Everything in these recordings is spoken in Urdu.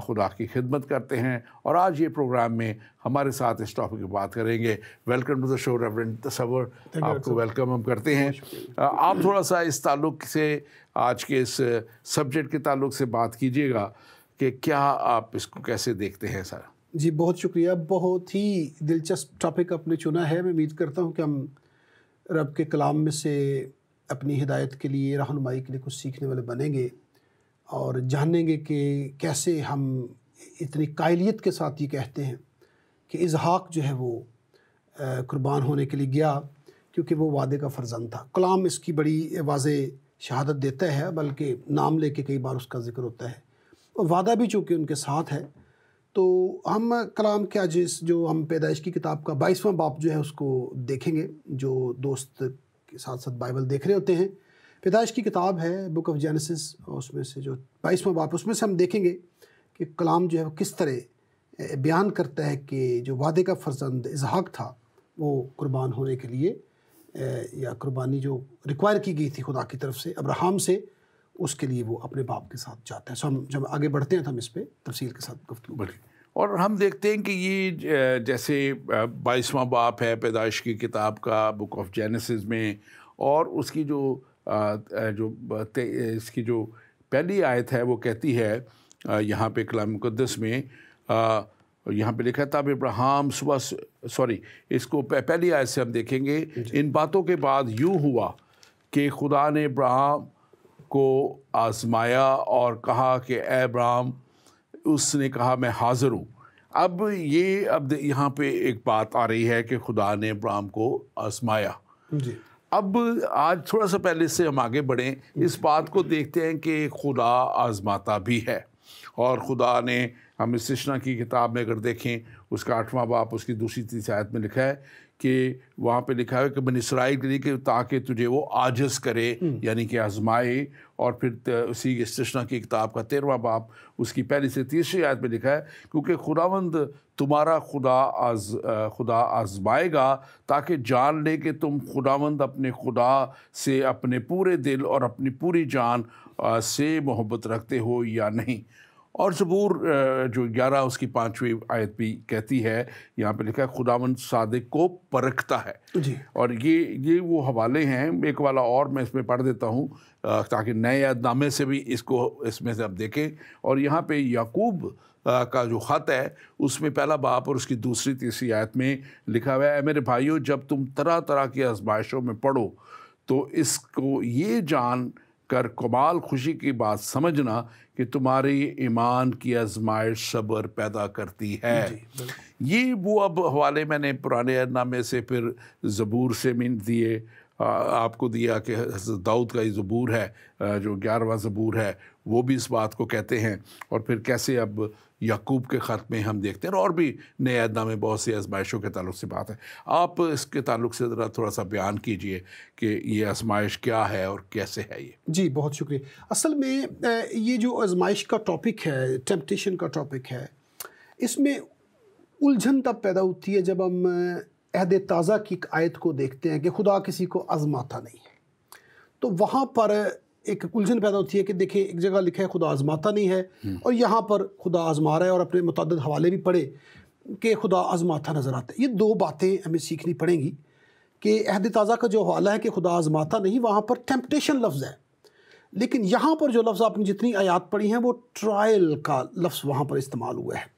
خدا کی خدمت کرتے ہیں، اور آج یہ پروگرام میں ہمارے ساتھ اس ٹاپک کی بات کریں گے۔ Welcome to the show reverend تصور، آپ کو ویلکم ہم کرتے ہیں۔ آپ تھوڑا سا اس تعلق سے آج کے اس سبجیکٹ کے تعلق سے بات کیجیے گا کہ کیا آپ اس کو کیسے دیکھتے ہیں سر؟ جی بہت شکریہ، بہت ہی دلچسپ ٹاپک آپ نے چنا ہے۔ میں امید کرتا ہوں کہ ہم رب کے کلام میں سے اپنی ہدایت کے لیے، رہنمائی کے لیے کچھ سیکھنے والے بنیں گے اور جانیں گے کہ کیسے ہم اتنی قائلیت کے ساتھ یہ کہتے ہیں کہ اسحاق جو ہے وہ قربان ہونے کے لیے گیا کیونکہ وہ وعدے کا فرزند تھا۔ کلام اس کی بڑی واضح شہادت دیتا ہے، بلکہ نام لے کے کئی بار اس کا ذکر ہوتا ہے، اور وعدہ بھی چونکہ ان کے ساتھ ہے۔ تو ہم کلام کے آج جو ہم پیدائش کی کتاب کا 22واں باب جو ہے اس کو دیکھیں گے۔ جو دوست کے ساتھ ساتھ بائبل دیکھ رہے ہوتے ہیں، پیدائش کی کتاب ہے بک آف جینیسس، اور اس میں سے جو 22واں باب اس میں سے ہم دیکھیں گے کہ کلام جو ہے وہ کس طرح بیان کرتا ہے کہ جو وعدے کا فرزند اسحاق تھا وہ قربان ہونے کے لیے، یا قربانی جو ریکوائر کی گئی تھی خدا کی طرف سے ابراہیم سے، اس کے لیے وہ اپنے باپ کے ساتھ جاتا ہے۔ سو ہم جب آگے بڑھتے ہیں تو ہم اس پہ تفصیل کے ساتھ گفتگو کریں۔ اور ہم دیکھتے ہیں کہ یہ جیسے 22واں باب ہے پیدائش کی کتاب کا بک آف جینیسس میں، اور اس کی اس کی جو پہلی آیت ہے وہ کہتی ہے یہاں پہ کلام مقدس میں، یہاں پہ لکھا ہے تب ابراہیم اس کو پہلی آیت سے ہم دیکھیں گے۔ ان باتوں کے بعد یوں ہوا کہ خدا نے ابراہیم کو آزمایا اور کہا کہ اے ابراہیم، اس نے کہا میں حاضر ہوں۔ اب یہاں پہ ایک بات آ رہی ہے کہ خدا نے ابراہیم کو آزمایا۔ جی اب آج تھوڑا سا پہلے سے ہم آگے بڑھیں، اس بات کو دیکھتے ہیں کہ خدا آزماتا بھی ہے، اور خدا نے، ہم استثنا کی کتاب میں اگر دیکھیں اس کا 8واں باب اس کی 2-3 آیت میں لکھا ہے کہ وہاں پہ لکھا ہے کہ بنی اسرائیل کے لیے کہ تاکہ تجھے وہ عاجز کرے، یعنی کہ آزمائے۔ اور پھر اسی استثنا کی کتاب کا 13واں باب اس کی پہلی سے 3 آیت میں لکھا ہے کیونکہ خداوند تمہارا خدا آزمائے گا تاکہ جان لے کہ تم خداوند اپنے خدا سے اپنے پورے دل اور اپنی پوری جان سے محبت رکھتے ہو یا نہیں۔ اور زبور جو 11 اس کی 5ویں آیت بھی کہتی ہے، یہاں پہ لکھا ہے خداوند صادق کو پرکھتا ہے۔ جی اور یہ وہ حوالے ہیں، ایک والا اور میں اس میں پڑھ دیتا ہوں تاکہ نئے عہد نامے سے بھی اس میں سے آپ دیکھیں۔ اور یہاں پہ یعقوب کا جو خط ہے اس میں پہلا باب اور اس کی 2-3 آیت میں لکھا ہوا ہے، اے میرے بھائیو، جب تم طرح طرح کی آزمائشوں میں پڑو تو اس کو یہ جان کر کمال خوشی کی بات سمجھنا کہ تمہاری ایمان کی آزمائش صبر پیدا کرتی ہے۔ یہ وہ اب حوالے میں نے پرانے عہد نامے سے پھر زبور سے میں دیے، آپ کو دیا کہ حضرت داؤد کا یہ زبور ہے جو 11واں زبور ہے، وہ بھی اس بات کو کہتے ہیں۔ اور پھر کیسے اب یعقوب کے خط میں ہم دیکھتے ہیں، اور بھی نئے عہد نامے بہت سی آزمائشوں کے تعلق سے بات ہے۔ آپ اس کے تعلق سے ذرا تھوڑا سا بیان کیجئے کہ یہ آزمائش کیا ہے اور کیسے ہے یہ۔ جی بہت شکریہ۔ اصل میں یہ جو آزمائش کا ٹاپک ہے، ٹیمپٹیشن کا ٹاپک ہے، اس میں الجھن تب پیدا ہوتی ہے جب ہم عہد تازہ کی ایک آیت کو دیکھتے ہیں کہ خدا کسی کو آزماتا نہیں ہے، تو وہاں پر ایک الجھن پیدا ہوتی ہے کہ دیکھیں ایک جگہ لکھا ہے خدا آزماتا نہیں ہے، اور یہاں پر خدا آزما رہا ہے، اور اپنے متعدد حوالے بھی پڑھے کہ خدا آزماتا نظر آتا ہے۔ یہ 2 باتیں ہمیں سیکھنی پڑیں گی کہ عہد تازہ کا جو حوالہ ہے کہ خدا آزماتا نہیں، وہاں پر ٹیمپٹیشن لفظ ہے، لیکن یہاں پر جو لفظ آپ نے جتنی آیات پڑھی ہیں وہ ٹرائل کا لفظ وہاں پر استعمال ہوا ہے۔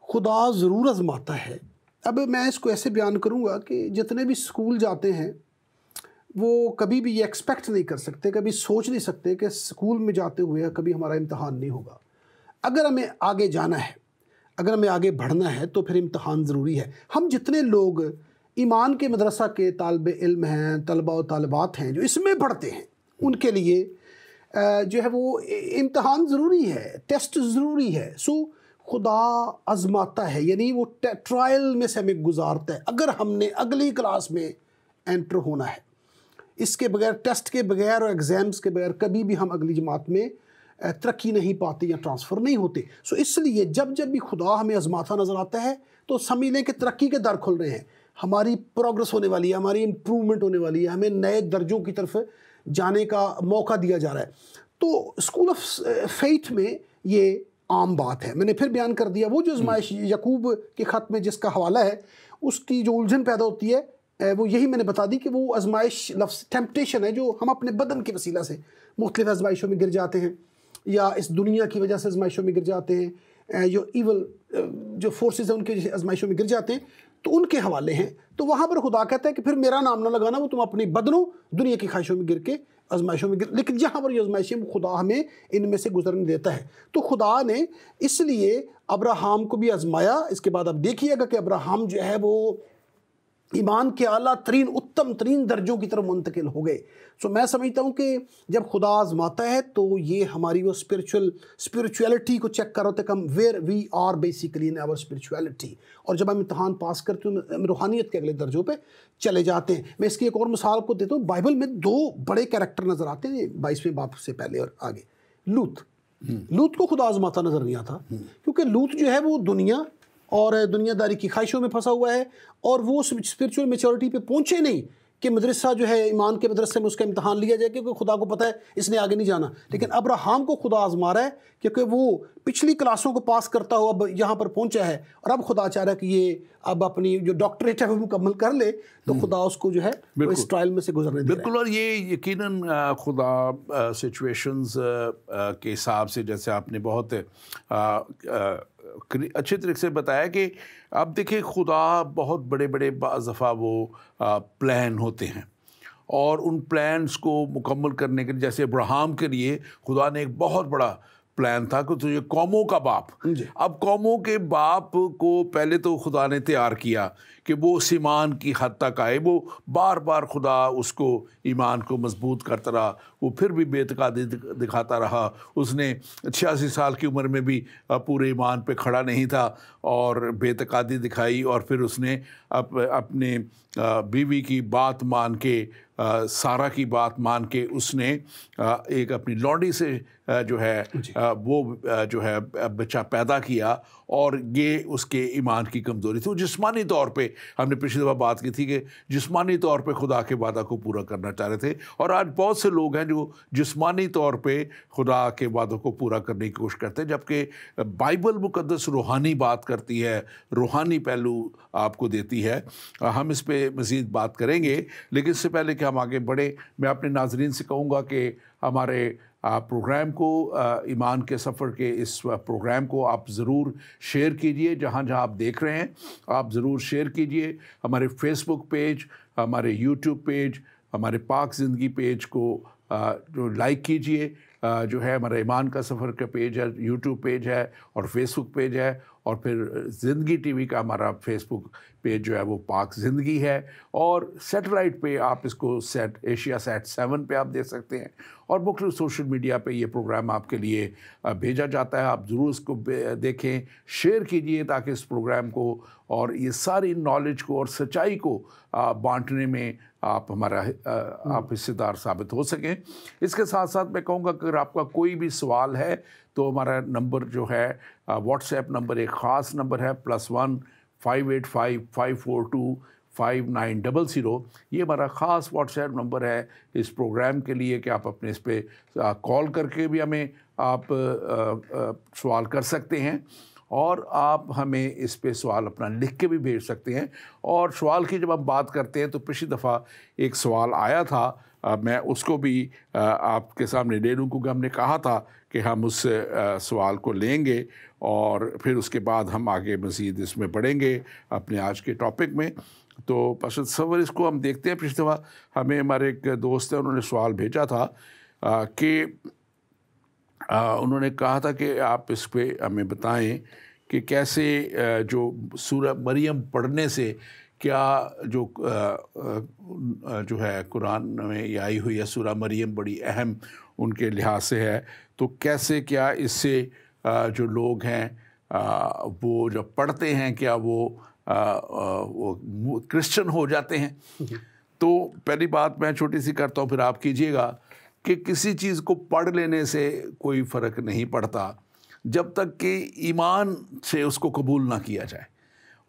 خدا ضرور آزماتا ہے۔ اب میں اس کو ایسے بیان کروں گا کہ جتنے بھی اسکول جاتے ہیں وہ کبھی بھی یہ ایکسپیکٹ نہیں کر سکتے، کبھی سوچ نہیں سکتے کہ اسکول میں جاتے ہوئے کبھی ہمارا امتحان نہیں ہوگا۔ اگر ہمیں آگے جانا ہے، اگر ہمیں آگے بڑھنا ہے تو پھر امتحان ضروری ہے۔ ہم جتنے لوگ ایمان کے مدرسہ کے طالب علم ہیں، طلبہ و طالبات ہیں جو اس میں پڑھتے ہیں، ان کے لیے جو ہے وہ امتحان ضروری ہے، ٹیسٹ ضروری ہے۔ سو خدا آزماتا ہے، یعنی وہ ٹرائل میں سے ہمیں گزارتا ہے اگر ہم نے اگلی کلاس میں انٹر ہونا ہے۔ اس کے بغیر، ٹیسٹ کے بغیر اور ایگزامز کے بغیر کبھی بھی ہم اگلی جماعت میں ترقی نہیں پاتے یا ٹرانسفر نہیں ہوتے۔ سو اس لیے جب بھی خدا ہمیں آزماتا نظر آتا ہے تو سمجھ لیں کہ ترقی کے در کھل رہے ہیں، ہماری پروگرس ہونے والی ہے، ہماری امپرومنٹ ہونے والی ہے، ہمیں نئے درجوں کی طرف جانے کا موقع دیا جا رہا ہے۔ تو اسکول آف فیتھ میں یہ عام بات ہے. میں نے پھر بیان کر دیا وہ جو آزمائش یعقوب کے خط میں جس کا حوالہ ہے اس کی جو الجھن پیدا ہوتی ہے وہ یہی میں نے بتا دی کہ وہ آزمائش لفظ ٹیمپٹیشن ہے جو ہم اپنے بدن کے وسیلہ سے مختلف آزمائشوں میں گر جاتے ہیں یا اس دنیا کی وجہ سے آزمائشوں میں گر جاتے ہیں، جو ایول جو فورسز ہیں ان کے آزمائشوں میں گر جاتے ہیں، تو ان کے حوالے ہیں. تو وہاں پر خدا کہتا ہے کہ پھر میرا نام نہ لگانا، وہ تم اپنی بدنوں دنیا کی خواہشوں میں گر کے آزمائشوں میں لیکن جہاں پر یہ آزمائشیں خدا ہمیں ان میں سے گزرنے دیتا ہے. تو خدا نے اس لیے ابراہم کو بھی آزمایا. اس کے بعد اب دیکھیے گا کہ ابراہم جو ہے وہ ایمان کے اعلیٰ ترین اتم ترین درجوں کی طرف منتقل ہو گئے. سو میں سمجھتا ہوں کہ جب خدا آزماتا ہے تو یہ ہماری وہ اسپرچویلٹی کو چیک کر رہے ہوتے کہ ہم where we are basically in our spirituality, اور جب ہم امتحان پاس کرتے ہیں ہم روحانیت کے اگلے درجوں پہ چلے جاتے ہیں. میں اس کی ایک اور مثال کو دیتا ہوں. بائبل میں 2 بڑے کیریکٹر نظر آتے ہیں 22ویں باب سے پہلے اور آگے. لوط کو خدا آزماتا نظر نہیں آتا کیونکہ لوط جو ہے وہ دنیا اور دنیا داری کی خواہشوں میں پھنسا ہوا ہے اور وہ اسپرچول میچورٹی پہ پہنچے نہیں کہ مدرسہ جو ہے ایمان کے مدرسے میں اس کا امتحان لیا جائے کیونکہ خدا کو پتہ ہے اس نے آگے نہیں جانا. لیکن ابراہم کو خدا آزما رہا ہے کیونکہ وہ پچھلی کلاسوں کو پاس کرتا ہو اب یہاں پر پہنچا ہے اور اب خدا چاہ رہا ہے کہ یہ اب اپنی جو ڈاکٹریٹ ہے وہ مکمل کر لے، تو خدا اس کو جو ہے اس ٹرائل میں سے گزرنے دے. بالکل. اور یہ یقیناً خدا سچویشنز کے حساب سے جیسے آپ نے بہت اچھے طریقے سے بتایا کہ اب دیکھیں خدا بہت بڑے بڑے بعض دفعہ وہ پلان ہوتے ہیں اور ان پلانز کو مکمل کرنے کے لیے جیسے ابراہم کے لیے خدا نے ایک بہت بڑا پلان تھا کہ تو یہ قوموں کا باپ. اب قوموں کے باپ کو پہلے تو خدا نے تیار کیا کہ وہ ایمان کی حد تک آئے. وہ بار بار خدا اس کو ایمان کو مضبوط کرتا رہا. وہ پھر بھی بے اعتقادی دکھاتا رہا. اس نے 86 سال کی عمر میں بھی پورے ایمان پہ کھڑا نہیں تھا اور بے اعتقادی دکھائی، اور پھر اس نے اپنے بیوی کی بات مان کے سارا کی بات مان کے اس نے ایک اپنی لونڈی سے جو ہے وہ جو ہے بچہ پیدا کیا، اور یہ اس کے ایمان کی کمزوری تھی. وہ جسمانی طور پہ ہم نے پچھلی دفعہ بات کی تھی کہ جسمانی طور پہ خدا کے وعدہ کو پورا کرنا چاہ رہے تھے، اور آج بہت سے لوگ ہیں جو جسمانی طور پہ خدا کے وعدوں کو پورا کرنے کی کوشش کرتے ہیں، جبکہ بائبل مقدس روحانی بات کرتی ہے، روحانی پہلو آپ کو دیتی ہے. ہم اس پہ مزید بات کریں گے، لیکن اس سے پہلے کہ ہم آگے بڑھیں میں اپنے ناظرین سے کہوں گا کہ ہمارے پروگرام کو ایمان کے سفر کے اس پروگرام کو آپ ضرور شیئر کیجئے. جہاں جہاں آپ دیکھ رہے ہیں آپ ضرور شیئر کیجئے. ہمارے فیس بک پیج، ہمارے یوٹیوب پیج، ہمارے پاک زندگی پیج کو جو لائک کیجئے. جو ہے ہمارا ایمان کا سفر کا پیج ہے، یوٹیوب پیج ہے اور فیس بک پیج ہے، اور پھر زندگی ٹی وی کا ہمارا فیس بک پیج جو ہے وہ پاک زندگی ہے. اور سیٹلائٹ پہ آپ اس کو ایشیا سیٹ 7 پہ آپ دیکھ سکتے ہیں، اور مختلف سوشل میڈیا پہ یہ پروگرام آپ کے لیے بھیجا جاتا ہے. آپ ضرور اس کو دیکھیں، شیئر کیجئے تاکہ اس پروگرام کو اور یہ ساری نالج کو اور سچائی کو بانٹنے میں آپ آپ حصے دار ثابت ہو سکیں. اس کے ساتھ ساتھ میں کہوں گا کہ اگر آپ کا کوئی بھی سوال ہے تو ہمارا نمبر جو ہے واٹس ایپ نمبر ایک خاص نمبر ہے +1 585 542 5900. یہ ہمارا خاص واٹس ایپ نمبر ہے اس پروگرام کے لیے کہ آپ اپنے اس پہ کال کر کے بھی ہمیں آپ سوال کر سکتے ہیں، اور آپ ہمیں اس پہ سوال اپنا لکھ کے بھی بھیج سکتے ہیں. اور سوال کی جب ہم بات کرتے ہیں تو پچھلی دفعہ ایک سوال آیا تھا، میں اس کو بھی آپ کے سامنے لے لوں کیونکہ ہم نے کہا تھا کہ ہم اس سوال کو لیں گے اور پھر اس کے بعد ہم آگے مزید اس میں بڑھیں گے اپنے آج کے ٹاپک میں. تو پس تصور اس کو ہم دیکھتے ہیں. پچھلی دفعہ ہمیں ہمارے ایک دوست ہیں، انہوں نے سوال بھیجا تھا کہ انہوں نے کہا تھا کہ آپ اس پہ ہمیں بتائیں کہ کیسے جو سورہ مریم پڑھنے سے کیا جو ہے قرآن میں یہ آئی ہوئی ہے سورہ مریم بڑی اہم ان کے لحاظ سے ہے، تو کیسے کیا اس سے جو لوگ ہیں وہ جب پڑھتے ہیں کیا وہ کرسچن ہو جاتے ہیں. تو پہلی بات میں چھوٹی سی کرتا ہوں پھر آپ کیجئے گا کہ کسی چیز کو پڑھ لینے سے کوئی فرق نہیں پڑتا جب تک کہ ایمان سے اس کو قبول نہ کیا جائے،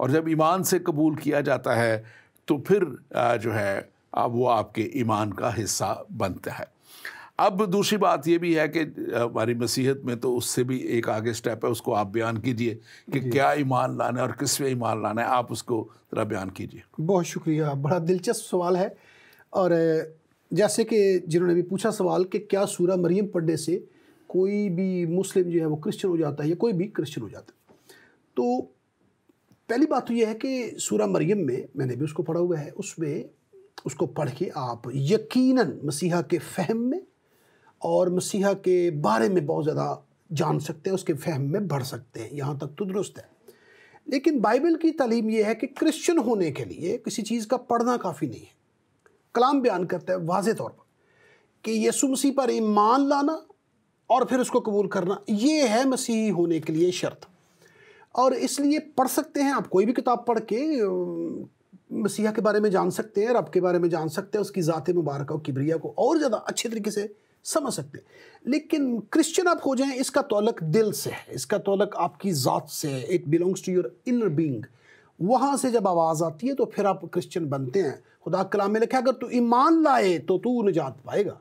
اور جب ایمان سے قبول کیا جاتا ہے تو پھر جو ہے وہ آپ کے ایمان کا حصہ بنتا ہے. اب دوسری بات یہ بھی ہے کہ ہماری مسیحت میں تو اس سے بھی ایک آگے سٹیپ ہے، اس کو آپ بیان کیجئے کہ کیا ایمان لانا ہے اور کس میں ایمان لانا ہے، آپ اس کو ذرا بیان کیجئے۔ بہت شکریہ، بڑا دلچسپ سوال ہے۔ اور جیسے کہ جنہوں نے بھی پوچھا سوال کہ کیا سورہ مریم پڑھنے سے کوئی بھی مسلم جو ہے وہ کرسچن ہو جاتا ہے یا کوئی بھی کرسچن ہو جاتا ہے، تو پہلی بات تو یہ ہے کہ سورہ مریم میں نے بھی اس کو پڑھا ہوا ہے، اس میں اس کو پڑھ کے آپ یقیناً مسیحا کے فہم میں اور مسیحا کے بارے میں بہت زیادہ جان سکتے ہیں، اس کے فہم میں بڑھ سکتے ہیں، یہاں تک تو درست ہے۔ لیکن بائبل کی تعلیم یہ ہے کہ کرسچن ہونے کے لیے کسی چیز کا پڑھنا کافی نہیں ہے۔ کلام بیان کرتا ہے واضح طور پر کہ یسوع مسیح پر ایمان لانا اور پھر اس کو قبول کرنا، یہ ہے مسیحی ہونے کے لیے شرط۔ اور اس لیے پڑھ سکتے ہیں آپ، کوئی بھی کتاب پڑھ کے مسیحا کے بارے میں جان سکتے ہیں، رب کے بارے میں جان سکتے ہیں، اس کی ذات مبارکہ و کبریا کو اور زیادہ اچھے طریقے سے سمجھ سکتے ہیں۔ لیکن کرسچن آپ ہو جائیں، اس کا تعلق دل سے ہے، اس کا تعلق آپ کی ذات سے ہے، it belongs to your inner being. وہاں سے جب آواز آتی ہے تو پھر آپ کرسچن بنتے ہیں۔ خدا کلام میں لکھا ہے اگر تو ایمان لائے تو نجات پائے گا،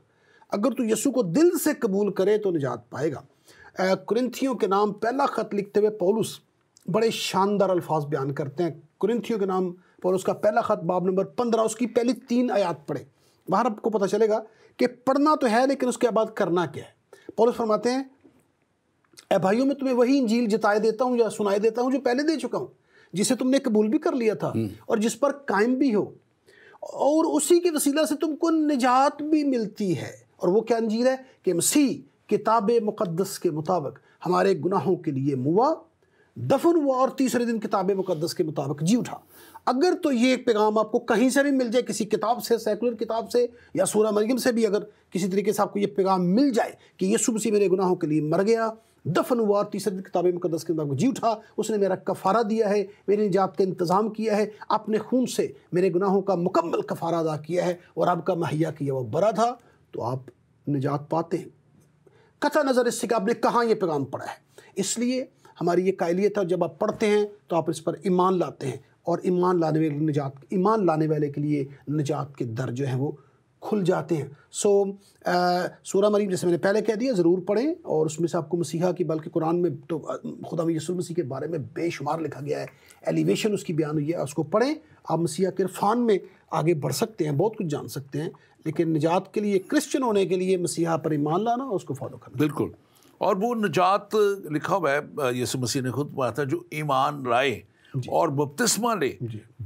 اگر تو یسوع کو دل سے قبول کرے تو نجات پائے گا۔ کرنتھیوں کے نام پہلا خط لکھتے ہوئے پولس بڑے شاندار الفاظ بیان کرتے ہیں۔ کرنتھیوں کے نام پولس کا پہلا خط باب نمبر 15، اس کی پہلی 3 آیات پڑھیں، وہاں آپ کو پتہ چلے گا کہ پڑھنا تو ہے لیکن اس کے بعد کرنا کیا ہے۔ پولس فرماتے ہیں اے بھائیوں میں تمہیں وہی انجیل جتائے دیتا ہوں یا سنائے دیتا ہوں جو پہلے دے چکا ہوں، جسے تم نے قبول بھی کر لیا تھا اور جس پر قائم بھی ہو، اور اسی کے وسیلہ سے تم کو نجات بھی ملتی ہے۔ اور وہ کیا انجیل ہے کہ مسیح کتاب مقدس کے مطابق ہمارے گناہوں کے لیے موا، دفن ہوا اور تیسرے دن کتاب مقدس کے مطابق جی اٹھا۔ اگر تو یہ پیغام آپ کو کہیں سے بھی مل جائے، کسی کتاب سے، سیکولر کتاب سے یا سورہ مریم سے بھی، اگر کسی طریقے سے آپ کو یہ پیغام مل جائے کہ یسوع مسیح میرے گناہوں کے لیے مر گیا، دفن ہوا اور تیسرے دن کتاب مقدس کے مطابق جی اٹھا، اس نے میرا کفارہ دیا ہے، میری نجات کا انتظام کیا ہے، اپنے خون سے میرے گناہوں کا مکمل کفارہ ادا کیا ہے اور اب کا مہیا کیا وہ برا تھا، تو آپ نجات پاتے ہیں، قطع نظر اس سے کہ آپ نے کہاں یہ پیغام پڑھا ہے۔ اس لیے ہماری یہ قائلیت ہے، جب آپ پڑھتے ہیں تو آپ اس پر ایمان لاتے ہیں، اور ایمان لانے والے کے لیے نجات کے در جو ہیں وہ کھل جاتے ہیں۔ سورہ مریم جیسے میں نے پہلے کہہ دیا ضرور پڑھیں، اور اس میں سے آپ کو مسیحا کی، بلکہ قرآن میں تو خدا یسوع مسیح کے بارے میں بے شمار لکھا گیا ہے، ایلیویشن اس کی بیان ہوئی ہے، اس کو پڑھیں، آپ مسیحا کے عرفان میں آگے بڑھ سکتے ہیں، بہت کچھ جان سکتے ہیں۔ لیکن نجات کے لیے، کرسچن ہونے کے لیے مسیحا پر ایمان لانا اور اس کو فالو کرنا۔ بالکل، اور وہ نجات لکھا ہوا ہے، یسوع مسیح نے خود کہا تھا جو ایمان لائے اور بپتسمہ لے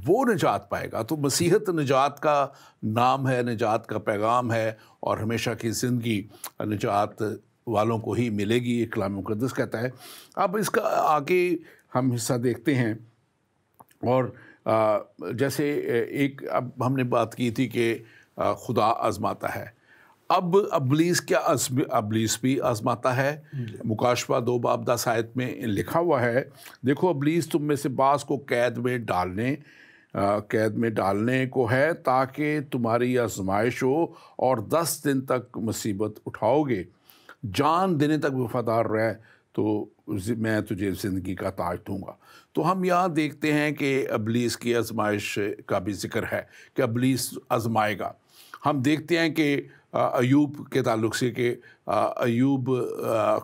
وہ نجات پائے گا۔ تو مسیحت نجات کا نام ہے، نجات کا پیغام ہے، اور ہمیشہ کی زندگی نجات والوں کو ہی ملے گی، یہ کلام مقدس کہتا ہے۔ اب اس کا آگے ہم حصہ دیکھتے ہیں، اور جیسے ایک اب ہم نے بات کی تھی کہ خدا آزماتا ہے، اب ابلیس کیا ابلیس بھی آزماتا ہے۔ مکاشفہ 2 باب 10 آیت میں لکھا ہوا ہے، دیکھو ابلیس تم میں سے بعض کو قید میں ڈالنے کو ہے تاکہ تمہاری آزمائش ہو، اور 10 دن تک مصیبت اٹھاؤ گے، جان دینے تک وفادار رہ تو میں تجھے زندگی کا تاج دوں گا۔ تو ہم یہاں دیکھتے ہیں کہ ابلیس کی آزمائش کا بھی ذکر ہے کہ ابلیس آزمائے گا۔ ہم دیکھتے ہیں کہ ایوب کے تعلق سے کہ ایوب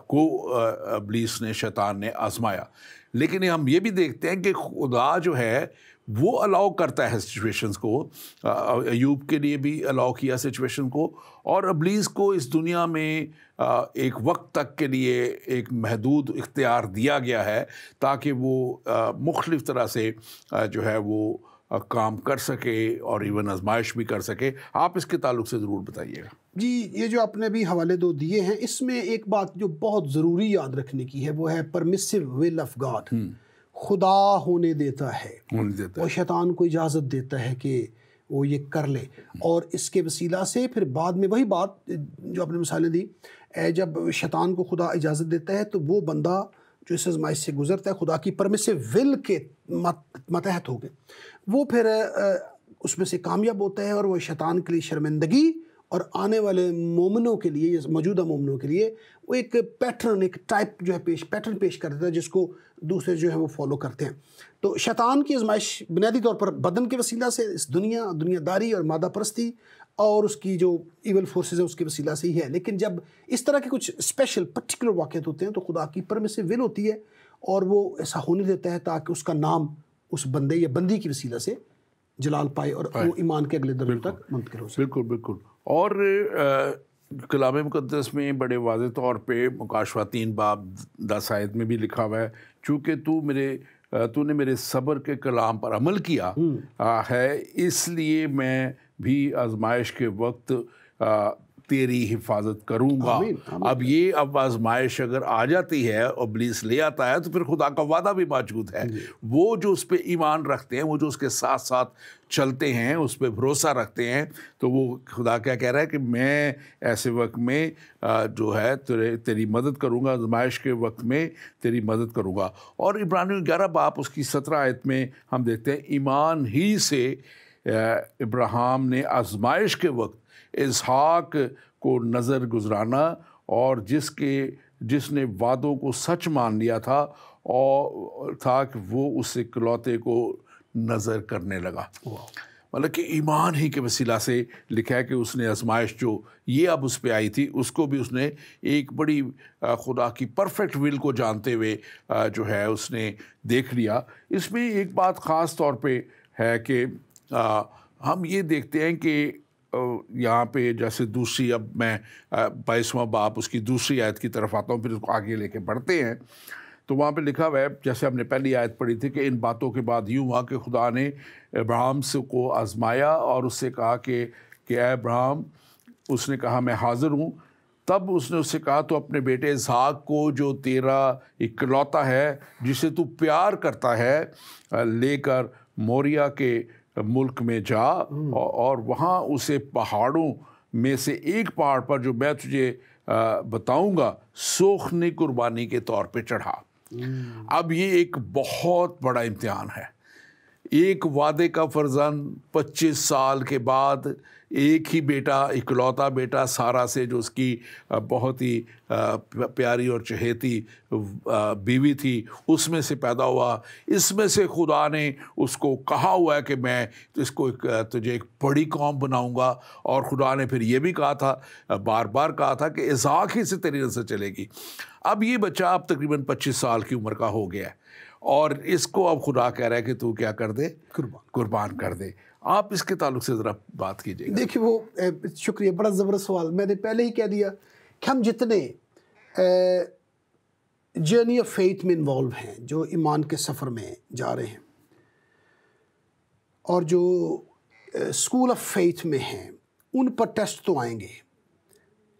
کو ابلیس نے، شیطان نے آزمایا، لیکن ہم یہ بھی دیکھتے ہیں کہ خدا جو ہے وہ الاؤ کرتا ہے سچویشنز کو، ایوب کے لیے بھی الاؤ کیا سچویشن کو، اور ابلیس کو اس دنیا میں ایک وقت تک کے لیے ایک محدود اختیار دیا گیا ہے تاکہ وہ مختلف طرح سے جو ہے وہ کام کر سکے اور ایون آزمائش بھی کر سکے۔ آپ اس کے تعلق سے ضرور بتائیے گا۔ جی، یہ جو آپ نے بھی حوالے 2 دیے ہیں، اس میں ایک بات جو بہت ضروری یاد رکھنے کی ہے وہ ہے پرمیسو ول آف گاڈ۔ خدا ہونے دیتا ہے، وہ شیطان کو اجازت دیتا ہے کہ وہ یہ کر لے، اور اس کے وسیلہ سے پھر بعد میں وہی بات جو آپ نے مثالیں دی، جب شیطان کو خدا اجازت دیتا ہے تو وہ بندہ جو اس آزمائش سے گزرتا ہے خدا کی پرمیسو ول کے ماتحت ہو گئے، وہ پھر اس میں سے کامیاب ہوتا ہے، اور وہ شیطان کے لیے شرمندگی اور آنے والے مومنوں کے لیے، موجودہ مومنوں کے لیے وہ ایک پیٹرن، ایک ٹائپ جو ہے پیٹرن پیش کر دیتا ہے، جس کو دوسرے جو ہے وہ فالو کرتے ہیں. تو شیطان کی آزمائش بنیادی طور پر بدن کے وسیلہ سے اس دنیا داری اور مادہ پرستی اور اس کی جو ایول فورسز ہیں اس کے وسیلہ سے ہی ہے. لیکن جب اس طرح کے کچھ اسپیشل پرٹیکولر واقعات ہوتے ہیں تو خدا کی پرمیسو ول ہوتی ہے اور وہ ایسا ہونے دیتا ہے تاکہ اس کا نام اس بندے یا بندی کی وسیلہ سے جلال پائے اور وہ ایمان کے اگلے درجے تک منتقل ہو سکے. بالکل بالکل. اور کلام مقدس میں بڑے واضح طور پہ مکاشفہ 3 باب 10 آیت میں بھی لکھا ہوا ہے چونکہ تو نے میرے صبر کے کلام پر عمل کیا ہے اس لیے میں بھی آزمائش کے وقت تیری حفاظت کروں گا. اب آزمائش اگر آ جاتی ہے اور ابلیس لے آتا ہے تو پھر خدا کا وعدہ بھی موجود ہے. وہ جو اس پہ ایمان رکھتے ہیں, وہ جو اس کے ساتھ ساتھ چلتے ہیں, اس پہ بھروسہ رکھتے ہیں, تو وہ خدا کیا کہہ رہا ہے کہ میں ایسے وقت میں جو ہے تیری مدد کروں گا, آزمائش کے وقت میں تیری مدد کروں گا. اور عبرانیوں 11 باب اس کی 17 آیت میں ہم دیکھتے ہیں ایمان ہی سے ابراہیم نے آزمائش کے وقت اسحاق کو نظر گزرانا اور جس نے وعدوں کو سچ مان لیا تھا اور تھا کہ وہ اس اکلوتے کو نظر کرنے لگا. مطلب کہ ایمان ہی کے وسیلہ سے لکھا ہے کہ اس نے آزمائش جو یہ اب اس پہ آئی تھی اس کو بھی اس نے ایک بڑی خدا کی پرفیکٹ ول کو جانتے ہوئے جو ہے اس نے دیکھ لیا. اس میں ایک بات خاص طور پہ ہے کہ ہم یہ دیکھتے ہیں کہ یہاں پہ جیسے دوسری, اب میں 22واں باب اس کی دوسری آیت کی طرف آتا ہوں, پھر اس کو آگے لے کے بڑھتے ہیں. تو وہاں پہ لکھا ہوا ہے جیسے ہم نے پہلی آیت پڑھی تھی کہ ان باتوں کے بعد یوں ہوا کہ خدا نے ابراہیم کو آزمایا اور اس سے کہا کہ اے ابراہیم, اس نے کہا میں حاضر ہوں. تب اس نے اس سے کہا تو اپنے بیٹے اسحاق کو جو تیرا اکلوتا ہے جسے تو پیار کرتا ہے لے کر موریا کے ملک میں جا اور وہاں اسے پہاڑوں میں سے ایک پہاڑ پر جو میں تجھے بتاؤں گا سوخنی قربانی کے طور پہ چڑھا. اب یہ ایک بہت بڑا امتحان ہے. ایک وعدے کا فرزند 25 سال کے بعد ایک ہی بیٹا, اکلوتا بیٹا سارا سے جو اس کی بہت ہی پیاری اور چہیتی بیوی تھی اس میں سے پیدا ہوا. اس میں سے خدا نے اس کو کہا ہوا ہے کہ میں اس کو تجھے ایک بڑی قوم بناؤں گا, اور خدا نے پھر یہ بھی کہا تھا, بار بار کہا تھا کہ اسحاق ہی سے تیری نسل چلے گی. اب یہ بچہ اب تقریباً 25 سال کی عمر کا ہو گیا ہے اور اس کو اب خدا کہہ رہا ہے کہ تو کیا کر دے, قربان کر دے. آپ اس کے تعلق سے ذرا بات کیجیے. دیکھیے وہ شکریہ, بڑا زبردست سوال. میں نے پہلے ہی کہہ دیا کہ ہم جتنے جرنی آف فیتھ میں انوالو ہیں, جو ایمان کے سفر میں جا رہے ہیں اور جو اسکول آف فیتھ میں ہیں, ان پر ٹیسٹ تو آئیں گے.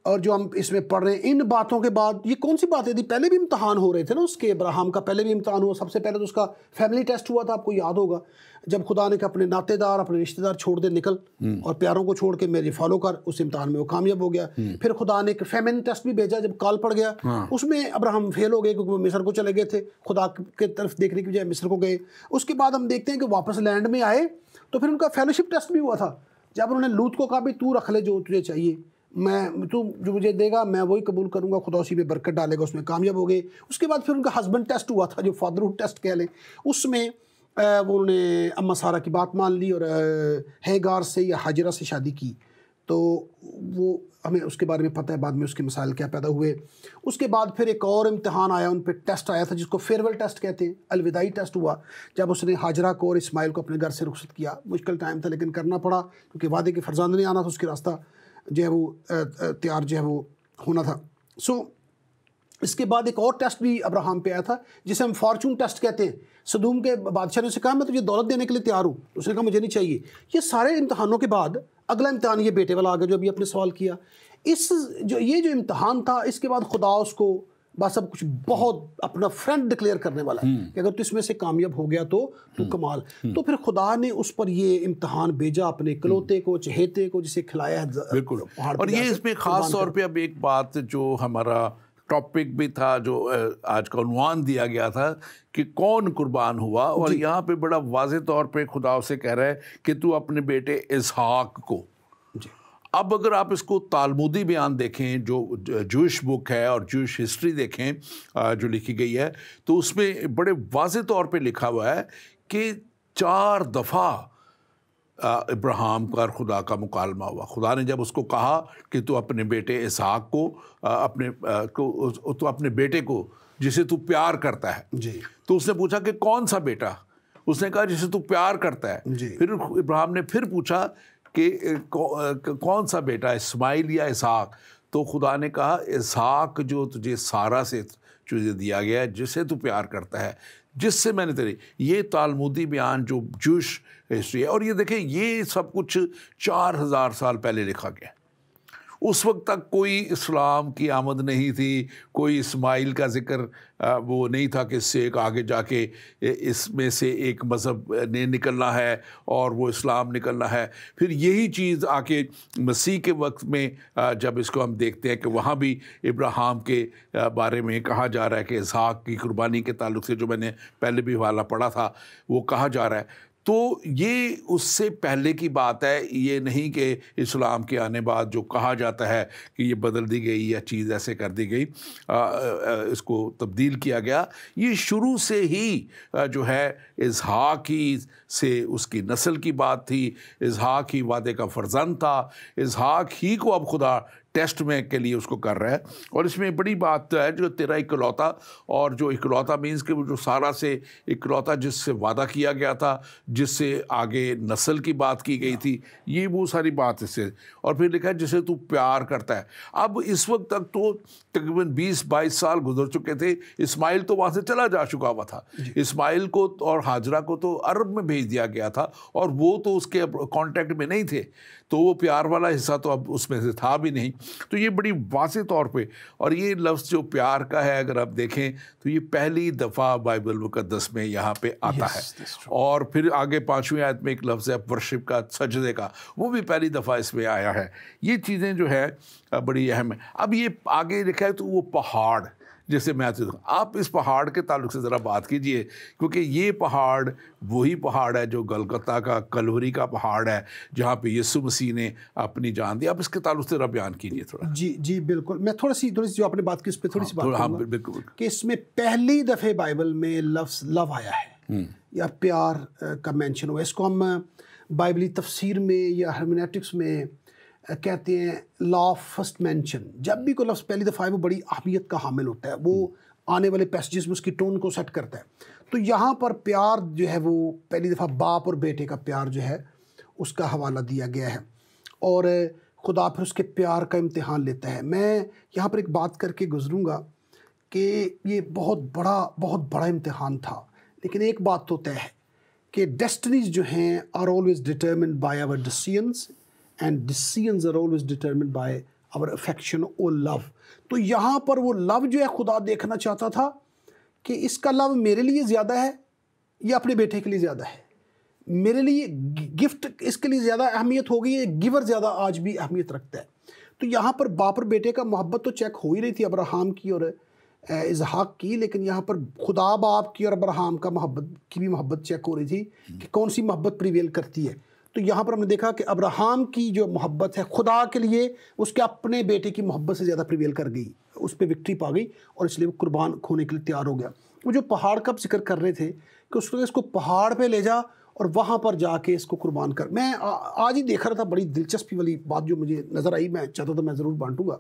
اور جو ہم اس میں پڑھ رہے ہیں ان باتوں کے بعد, یہ کون سی باتیں تھی, پہلے بھی امتحان ہو رہے تھے نا اس کے. ابراہیم کا پہلے بھی امتحان ہوا. سب سے پہلے تو اس کا فیملی ٹیسٹ ہوا تھا, آپ کو یاد ہوگا, جب خدا نے کہ اپنے ناطے دار اپنے رشتہ دار چھوڑ دے, نکل اور پیاروں کو چھوڑ کے میری فالو کر. اس امتحان میں وہ کامیاب ہو گیا. پھر خدا نے ایک فیمن ٹیسٹ بھی بھیجا جب کال پڑ گیا. اس میں ابراہیم فیل ہو گئے کیونکہ وہ مصر کو چلے گئے تھے, خدا کے طرف دیکھنے کی بجائے مصر کو گئے. اس کے بعد ہم دیکھتے ہیں کہ واپس لینڈ میں آئے تو پھر ان کا فیلوشپ ٹیسٹ بھی ہوا تھا, جب انہوں نے لوط کو کہا بھی تو رکھ لے جو تجھے چاہیے, تو جو مجھے دے گا میں وہی قبول کروں گا. خدا اسی پہ برکت ڈالے گا. اس میں کامیاب ہو گئے. اس کے بعد پھر ان کا ہسبینڈ ٹیسٹ ہوا تھا, جو فادرہڈ ٹیسٹ کہہ لیں. اس میں وہ انہوں نے اماں سارہ کی بات مان لی اور ہیگار سے یا حاجرہ سے شادی کی. تو وہ ہمیں اس کے بارے میں پتہ ہے بعد میں اس کے مسائل کیا پیدا ہوئے. اس کے بعد پھر ایک اور امتحان آیا, ان پہ ٹیسٹ آیا تھا جس کو فیئرویل ٹیسٹ کہتے ہیں, الوداعی ٹیسٹ ہوا, جب اس نے حاجرہ کو اور اسماعیل کو اپنے گھر سے رخصت کیا. مشکل ٹائم تھا لیکن کرنا پڑا کیونکہ وعدے کے فرزند نہیں آنا تھا, اس کے راستہ جو ہے وہ تیار جو ہے وہ ہونا تھا. سو اس کے بعد ایک اور ٹیسٹ بھی ابراہیم پہ آیا تھا جسے ہم فارچون ٹیسٹ کہتے ہیں. سدوم کے بادشاہ نے اسے کہا میں تجھے دولت دینے کے لیے تیار ہوں, اس نے کہا مجھے نہیں چاہیے. یہ سارے امتحانوں کے بعد اگلا امتحان یہ بیٹے والا آ گیا جو ابھی آپ نے سوال کیا. یہ جو امتحان تھا, اس کے بعد خدا اس کو بس اب کچھ بہت اپنا فرینڈ ڈکلیئر کرنے والا ہے کہ اگر تو اس میں سے کامیاب ہو گیا تو کمال. تو پھر خدا نے اس پر یہ امتحان بھیجا, اپنے کلوتے کو, چہیتے کو, جسے کھلایا ہے. بالکل. اور یہ اس میں خاص طور پہ اب ایک بات جو ہمارا ٹاپک بھی تھا, جو آج کا عنوان دیا گیا تھا کہ کون قربان ہوا, اور یہاں پہ بڑا واضح طور پہ خدا اسے کہہ رہا ہے کہ تو اپنے بیٹے اسحاق کو. اب اگر آپ اس کو تالمودی بیان دیکھیں جو جوش بک ہے اور جوش ہسٹری دیکھیں جو لکھی گئی ہے تو اس میں بڑے واضح طور پہ لکھا ہوا ہے کہ 4 دفعہ ابراہیم کا اور خدا کا مکالمہ ہوا. خدا نے جب اس کو کہا کہ تو اپنے بیٹے اسحاق تو اپنے بیٹے کو جسے تو پیار کرتا ہے, جی, تو اس نے پوچھا کہ کون سا بیٹا؟ اس نے کہا جسے تو پیار کرتا ہے. جی. پھر ابراہیم نے پھر پوچھا کہ کون سا بیٹا, اسماعیل یا اسحاق؟ تو خدا نے کہا اسحاق جو تجھے سارا سے تجھے دیا گیا ہے, جسے تو پیار کرتا ہے, جس سے میں نے تیری. یہ تالمودی بیان جو جوش ہسٹری ہے, اور یہ دیکھیں یہ سب کچھ 4000 سال پہلے لکھا گیا. اس وقت تک کوئی اسلام کی آمد نہیں تھی, کوئی اسماعیل کا ذکر وہ نہیں تھا کہ اس سے ایک آگے جا کے اس میں سے ایک مذہب نے نکلنا ہے اور وہ اسلام نکلنا ہے. پھر یہی چیز آ کے مسیح کے وقت میں جب اس کو ہم دیکھتے ہیں کہ وہاں بھی ابراہیم کے بارے میں کہا جا رہا ہے کہ اسحاق کی قربانی کے تعلق سے جو میں نے پہلے بھی حوالہ پڑھا تھا وہ کہا جا رہا ہے. تو یہ اس سے پہلے کی بات ہے, یہ نہیں کہ اسلام کے آنے بعد جو کہا جاتا ہے کہ یہ بدل دی گئی یا چیز ایسے کر دی گئی, اس کو تبدیل کیا گیا. یہ شروع سے ہی جو ہے اسحاق ہی سے اس کی نسل کی بات تھی, اسحاق ہی وعدے کا فرزند تھا, اسحاق ہی کو اب خدا ٹیسٹ میں کے لیے اس کو کر رہا ہے. اور اس میں بڑی بات ہے جو تیرا اکلوتا, اور جو اکلوتا مینس کہ وہ جو سارا سے اکلوتا جس سے وعدہ کیا گیا تھا, جس سے آگے نسل کی بات کی گئی تھی, یہ وہ ساری بات اس سے. اور پھر لکھا ہے جسے تو پیار کرتا ہے. اب اس وقت تک تو تقریباً 20-22 سال گزر چکے تھے. اسماعیل تو وہاں سے چلا جا چکا ہوا تھا. اسماعیل کو اور ہاجرہ کو تو عرب میں بھیج دیا گیا تھا, اور وہ تو اس کے کانٹیکٹ میں نہیں تھے, تو وہ پیار والا حصہ تو اب اس میں سے تھا بھی نہیں. تو یہ بڑی واضح طور پہ, اور یہ لفظ جو پیار کا ہے اگر آپ دیکھیں تو یہ پہلی دفعہ بائبل مقدس میں یہاں پہ آتا ہے. اور پھر آگے 5ویں آیت میں ایک لفظ ہے ورشپ کا, سجدے کا, وہ بھی پہلی دفعہ اس میں آیا ہے. یہ چیزیں جو ہے بڑی اہم ہیں. اب یہ آگے لکھا ہے تو وہ پہاڑ جیسے میں آپ اس پہاڑ کے تعلق سے ذرا بات کیجئے, کیونکہ یہ پہاڑ وہی پہاڑ ہے جو گلگتہ کا کلوری کا پہاڑ ہے جہاں پہ یسوع مسیح نے اپنی جان دی. آپ اس کے تعلق سے ذرا بیان کیجئے تھوڑا. جی بالکل, میں تھوڑی سی جو آپ نے بات کی اس پہ تھوڑی سی بات کروں گا. بالکل, کہ اس میں پہلی دفعہ بائبل میں لفظ لو آیا ہے یا پیار کا مینشن ہوا. اس کو ہم بائبلی تفسیر میں یا ہرمینیٹکس میں کہتے ہیں لا آف فرسٹ مینشن. جب بھی کوئی لفظ پہلی دفعہ ہے وہ بڑی اہمیت کا حامل ہوتا ہے, وہ آنے والے پیسیجز میں اس کی ٹون کو سیٹ کرتا ہے. تو یہاں پر پیار جو ہے وہ پہلی دفعہ باپ اور بیٹے کا پیار جو ہے اس کا حوالہ دیا گیا ہے, اور خدا پھر اس کے پیار کا امتحان لیتا ہے. میں یہاں پر ایک بات کر کے گزروں گا کہ یہ بہت بڑا امتحان تھا, لیکن ایک بات تو طے ہے کہ ڈیسٹنیز جو ہیں are always determined by our decisions, and decisions are always determined by our affection اور لو. تو یہاں پر وہ لو جو ہے خدا دیکھنا چاہتا تھا کہ اس کا لو میرے لیے زیادہ ہے یا اپنے بیٹے کے لیے زیادہ ہے. میرے لیے گفٹ اس کے لیے زیادہ اہمیت ہو گئی ہے, گیور زیادہ آج بھی اہمیت رکھتا ہے. تو یہاں پر باپ اور بیٹے کا محبت تو چیک ہو ہی رہی تھی ابراہیم کی اور اسحاق کی, لیکن یہاں پر خدا باپ کی اور ابراہیم کا محبت کی بھی محبت چیک ہو رہی تھی کہ کون سی محبت پریویل کرتی ہے. تو یہاں پر ہم نے دیکھا کہ ابراہیم کی جو محبت ہے خدا کے لیے اس کے اپنے بیٹے کی محبت سے زیادہ پریویل کر گئی, اس پہ وکٹری پا گئی, اور اس لیے وہ قربان ہونے کے لیے تیار ہو گیا. وہ جو پہاڑ کا ذکر کر رہے تھے کہ اس کو پہاڑ پہ لے جا اور وہاں پر جا کے اس کو قربان کر. میں آج ہی دیکھ رہا تھا, بڑی دلچسپی والی بات جو مجھے نظر آئی, میں چاہتا تھا میں ضرور بانٹوں گا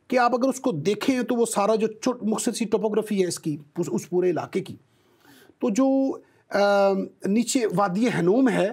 کہ آپ اگر اس کو دیکھیں تو وہ سارا جو مختصر سی ٹوپوگرافی ہے اس کی اس پورے علاقے کی, تو جو نیچے وادی ہنوم ہے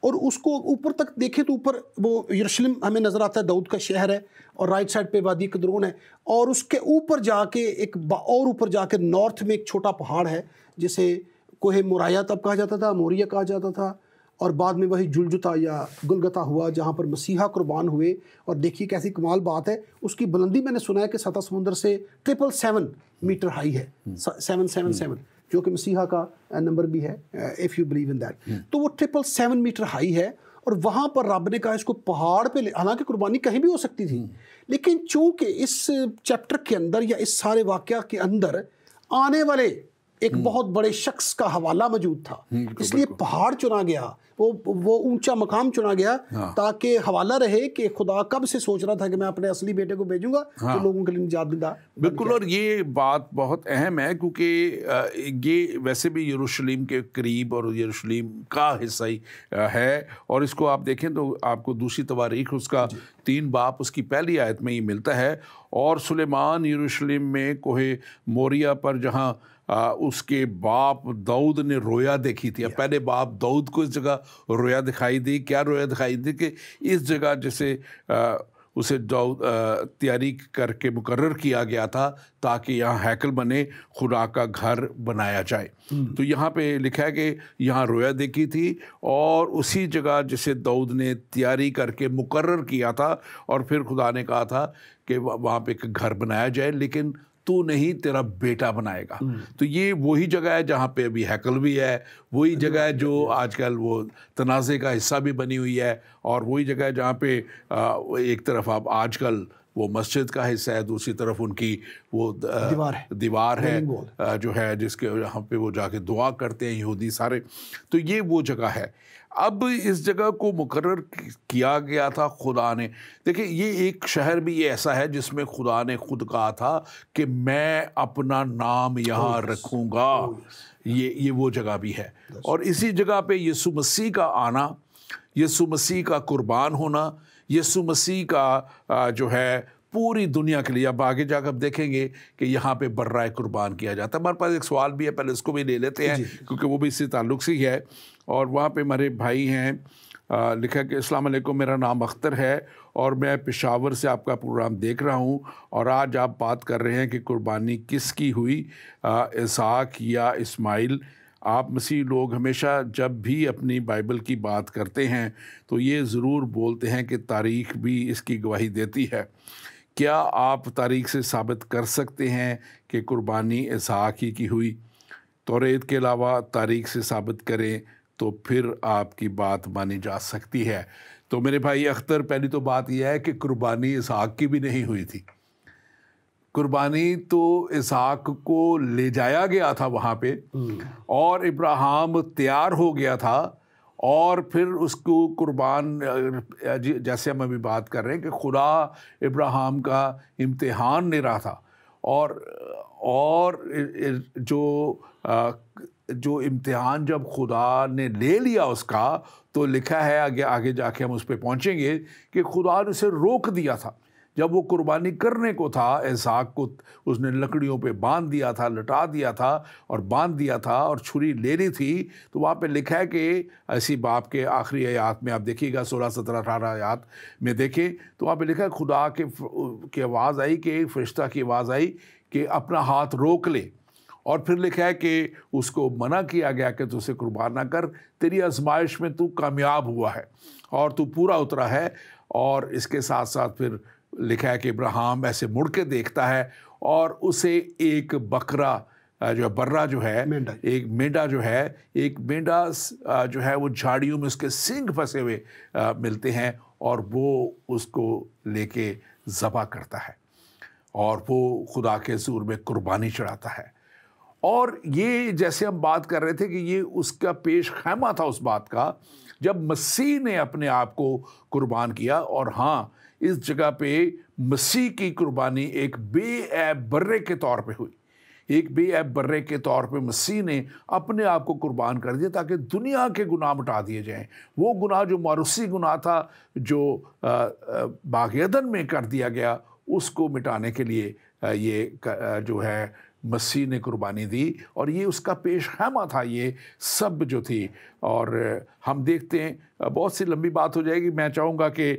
اور اس کو اوپر تک دیکھیں تو اوپر وہ یروشلم ہمیں نظر آتا ہے, داؤد کا شہر ہے, اور رائٹ سائڈ پہ وادی قدرون ہے, اور اس کے اوپر جا کے اور اوپر جا کے نارتھ میں ایک چھوٹا پہاڑ ہے جسے کوہ موریہ تب کہا جاتا تھا, موریہ کہا جاتا تھا, اور بعد میں وہی جلجتا یا گلگتا ہوا جہاں پر مسیحا قربان ہوئے. اور دیکھیے کیسی کمال بات ہے, اس کی بلندی میں نے سنا ہے کہ سطح سمندر سے 777 میٹر ہائی ہے, 777, جو کہ مسیحا کا نمبر بھی ہے, if you believe in that. تو وہ 777 میٹر ہائی ہے, اور وہاں پر رب نے کہا اس کو پہاڑ پہ حالانکہ قربانی کہیں بھی ہو سکتی تھی, لیکن چونکہ اس چیپٹر کے اندر یا اس سارے واقعہ کے اندر آنے والے ایک بہت بڑے شخص کا حوالہ موجود تھا, اس لیے پہاڑ چنا گیا. وہ اونچا مقام چنا گیا تاکہ حوالہ رہے کہ خدا کب سے سوچ رہا تھا کہ میں اپنے اصلی بیٹے کو بھیجوں گا جو لوگوں کے لیے نجات دہندہ. بالکل. اور یہ بات بہت اہم ہے کیونکہ یہ ویسے بھی یروشلم کے قریب اور یروشلم کا حصہ ہی ہے, اور اس کو آپ دیکھیں تو آپ کو دوسری تواریخ اس کا 3 باب اس کی پہلی آیت میں یہ ملتا ہے. اور سلیمان یروشلم میں کوہ موریہ پر جہاں اس کے باپ داؤد نے رویا دیکھی تھی, پہلے باپ داؤد کو اس جگہ رویا دکھائی دی. کیا رویا دکھائی دی کہ اس جگہ جیسے اسے تیاری کر کے مقرر کیا گیا تھا تاکہ یہاں ہیکل بنے, خدا کا گھر بنایا جائے. تو یہاں پہ لکھا ہے کہ یہاں رویا دیکھی تھی, اور اسی جگہ جسے داؤد نے تیاری کر کے مقرر کیا تھا, اور پھر خدا نے کہا تھا کہ وہاں پہ ایک گھر بنایا جائے, لیکن تو نہیں, تیرا بیٹا بنائے گا. تو یہ وہی جگہ ہے جہاں پہ ابھی ہیکل بھی ہے, وہی جگہ ہے جو آج کل وہ تنازع کا حصہ بھی بنی ہوئی ہے, اور وہی جگہ ہے جہاں پہ ایک طرف اب آج کل وہ مسجد کا حصہ ہے, دوسری طرف ان کی وہ دیوار ہے جو ہے جس کے یہاں پہ وہ جا کے دعا کرتے ہیں یہودی سارے. تو یہ وہ جگہ ہے. اب اس جگہ کو مقرر کیا گیا تھا خدا نے. دیکھیں یہ ایک شہر بھی ایسا ہے جس میں خدا نے خود کہا تھا کہ میں اپنا نام یہاں رکھوں گا. یہ وہ جگہ بھی ہے. اور اسی جگہ پہ یسوع مسیح کا آنا, یسوع مسیح کا قربان ہونا, یسوع مسیح کا جو ہے پوری دنیا کے لیے. اب آگے جا کر دیکھیں گے کہ یہاں پہ برائے قربان کیا جاتا ہے. ہمارے پاس ایک سوال بھی ہے, پہلے اس کو بھی لے لیتے ہیں کیونکہ وہ بھی اسی تعلق سے ہی ہے. اور وہاں پہ ہمارے بھائی ہیں, لکھا کہ السلام علیکم, میرا نام اختر ہے اور میں پشاور سے آپ کا پروگرام دیکھ رہا ہوں, اور آج آپ بات کر رہے ہیں کہ قربانی کس کی ہوئی, اسحاق یا اسماعیل. آپ مسیح لوگ ہمیشہ جب بھی اپنی بائبل کی بات کرتے ہیں تو یہ ضرور بولتے ہیں کہ تاریخ بھی اس کی گواہی دیتی ہے. کیا آپ تاریخ سے ثابت کر سکتے ہیں کہ قربانی اسحاق ہی کی ہوئی؟ توریت کے علاوہ تاریخ سے ثابت کریں تو پھر آپ کی بات مانی جا سکتی ہے. تو میرے بھائی اختر, پہلی تو بات یہ ہے کہ قربانی اسحاق کی بھی نہیں ہوئی تھی. قربانی تو اسحاق کو لے جایا گیا تھا وہاں پہ, اور ابراہیم تیار ہو گیا تھا, اور پھر اس کو قربان, جیسے ہم ابھی بات کر رہے ہیں کہ خدا ابراہیم کا امتحان لے رہا تھا, اور جو امتحان جب خدا نے لے لیا اس کا, تو لکھا ہے آگے جا کے ہم اس پہ پہنچیں گے کہ خدا نے اسے روک دیا تھا. جب وہ قربانی کرنے کو تھا, اسحاق کو اس نے لکڑیوں پہ باندھ دیا تھا, لٹا دیا تھا اور باندھ دیا تھا, اور چھری لے لی تھی. تو وہاں پہ لکھا ہے کہ ایسی باپ کے آخری آیات میں آپ دیکھیے گا 16, 17, 18 آیات میں دیکھیں تو وہاں پہ لکھا ہے خدا کی آواز آئی, کہ فرشتہ کی آواز آئی کہ اپنا ہاتھ روک لے. اور پھر لکھا ہے کہ اس کو منع کیا گیا کہ تو اسے قربان نہ کر, تیری آزمائش میں تو کامیاب ہوا ہے اور تو پورا اترا ہے. اور اس کے ساتھ ساتھ پھر لکھا ہے کہ ابراہیم ایسے مڑ کے دیکھتا ہے, اور اسے ایک بکرا جو برا جو ہے, ایک مینڈا جو ہے, ایک مینڈا جو ہے وہ جھاڑیوں میں اس کے سینگ پھنسے ہوئے ملتے ہیں, اور وہ اس کو لے کے ذبح کرتا ہے, اور وہ خدا کے حضور میں قربانی چڑھاتا ہے. اور یہ جیسے ہم بات کر رہے تھے کہ یہ اس کا پیش خیمہ تھا اس بات کا جب مسیح نے اپنے آپ کو قربان کیا. اور ہاں, اس جگہ پہ مسیح کی قربانی ایک بے عیب برے کے طور پہ ہوئی. ایک بے عیب برے کے طور پہ مسیح نے اپنے آپ کو قربان کر دیا تاکہ دنیا کے گناہ مٹا دیے جائیں. وہ گناہ جو موروثی گناہ تھا, جو باغ عدن میں کر دیا گیا, اس کو مٹانے کے لیے یہ جو ہے مسیح نے قربانی دی. اور یہ اس کا پیش خیمہ تھا یہ سب جو تھی. اور ہم دیکھتے ہیں, بہت سی لمبی بات ہو جائے گی, میں چاہوں گا کہ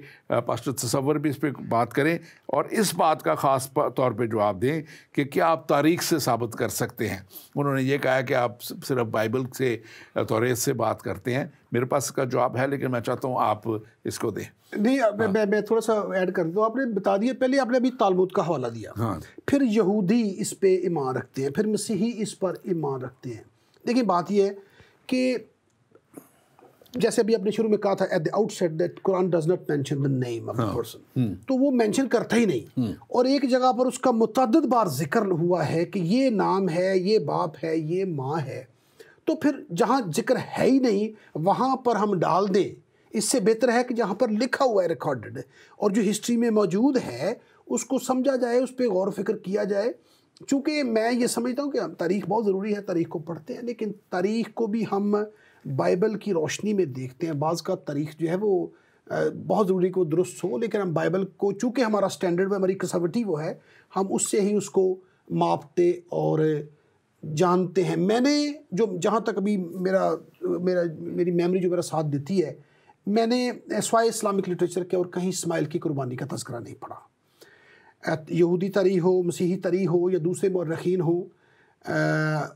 پاسٹر تصور بھی اس پہ بات کریں اور اس بات کا خاص طور پہ جواب دیں کہ کیا آپ تاریخ سے ثابت کر سکتے ہیں. انہوں نے یہ کہا کہ آپ صرف بائبل سے, توریت سے بات کرتے ہیں. میرے پاس اس کا جواب ہے, لیکن میں چاہتا ہوں آپ اس کو دیں. نہیں, میں تھوڑا سا ایڈ کر دوں. آپ نے بتا دیا, پہلے آپ نے ابھی تالمود کا حوالہ دیا, پھر یہودی اس پہ ایمان رکھتے ہیں, پھر مسیحی اس پر ایمان رکھتے ہیں. دیکھیں بات یہ ہے کہ جیسے ابھی آپ نے شروع میں کہا تھا at the out set that Quran does not mention the name of the person, تو وہ مینشن کرتا ہی نہیں. اور ایک جگہ پر اس کا متعدد بار ذکر ہوا ہے کہ یہ نام ہے, یہ باپ ہے, یہ ماں ہے. تو پھر جہاں ذکر ہے ہی نہیں وہاں پر ہم ڈال دیں. اس سے بہتر ہے کہ جہاں پر لکھا ہوا ہے ریکارڈڈ اور جو ہسٹری میں موجود ہے اس کو سمجھا جائے, اس پہ غور و فکر کیا جائے. چونکہ میں یہ سمجھتا ہوں کہ تاریخ بہت ضروری ہے, تاریخ کو پڑھتے ہیں, لیکن تاریخ کو بھی ہم بائبل کی روشنی میں دیکھتے ہیں. بعض کا تاریخ جو ہے وہ بہت ضروری کہ وہ درست ہو, لیکن ہم بائبل کو چونکہ ہمارا سٹینڈرڈ میں ہماری کنسرویٹیو وہ ہے, ہم اس سے ہی اس کو ماپتے اور جانتے ہیں. میں نے جو جہاں تک ابھی میری میموری جو میرا ساتھ دیتی ہے, میں نے سوائے اسلامک لٹریچر کے اور کہیں اسماعیل کی قربانی کا تذکرہ نہیں پڑھا. یہودی تاریخ ہو, مسیحی تاریخ ہو یا دوسرے مورخین ہوں,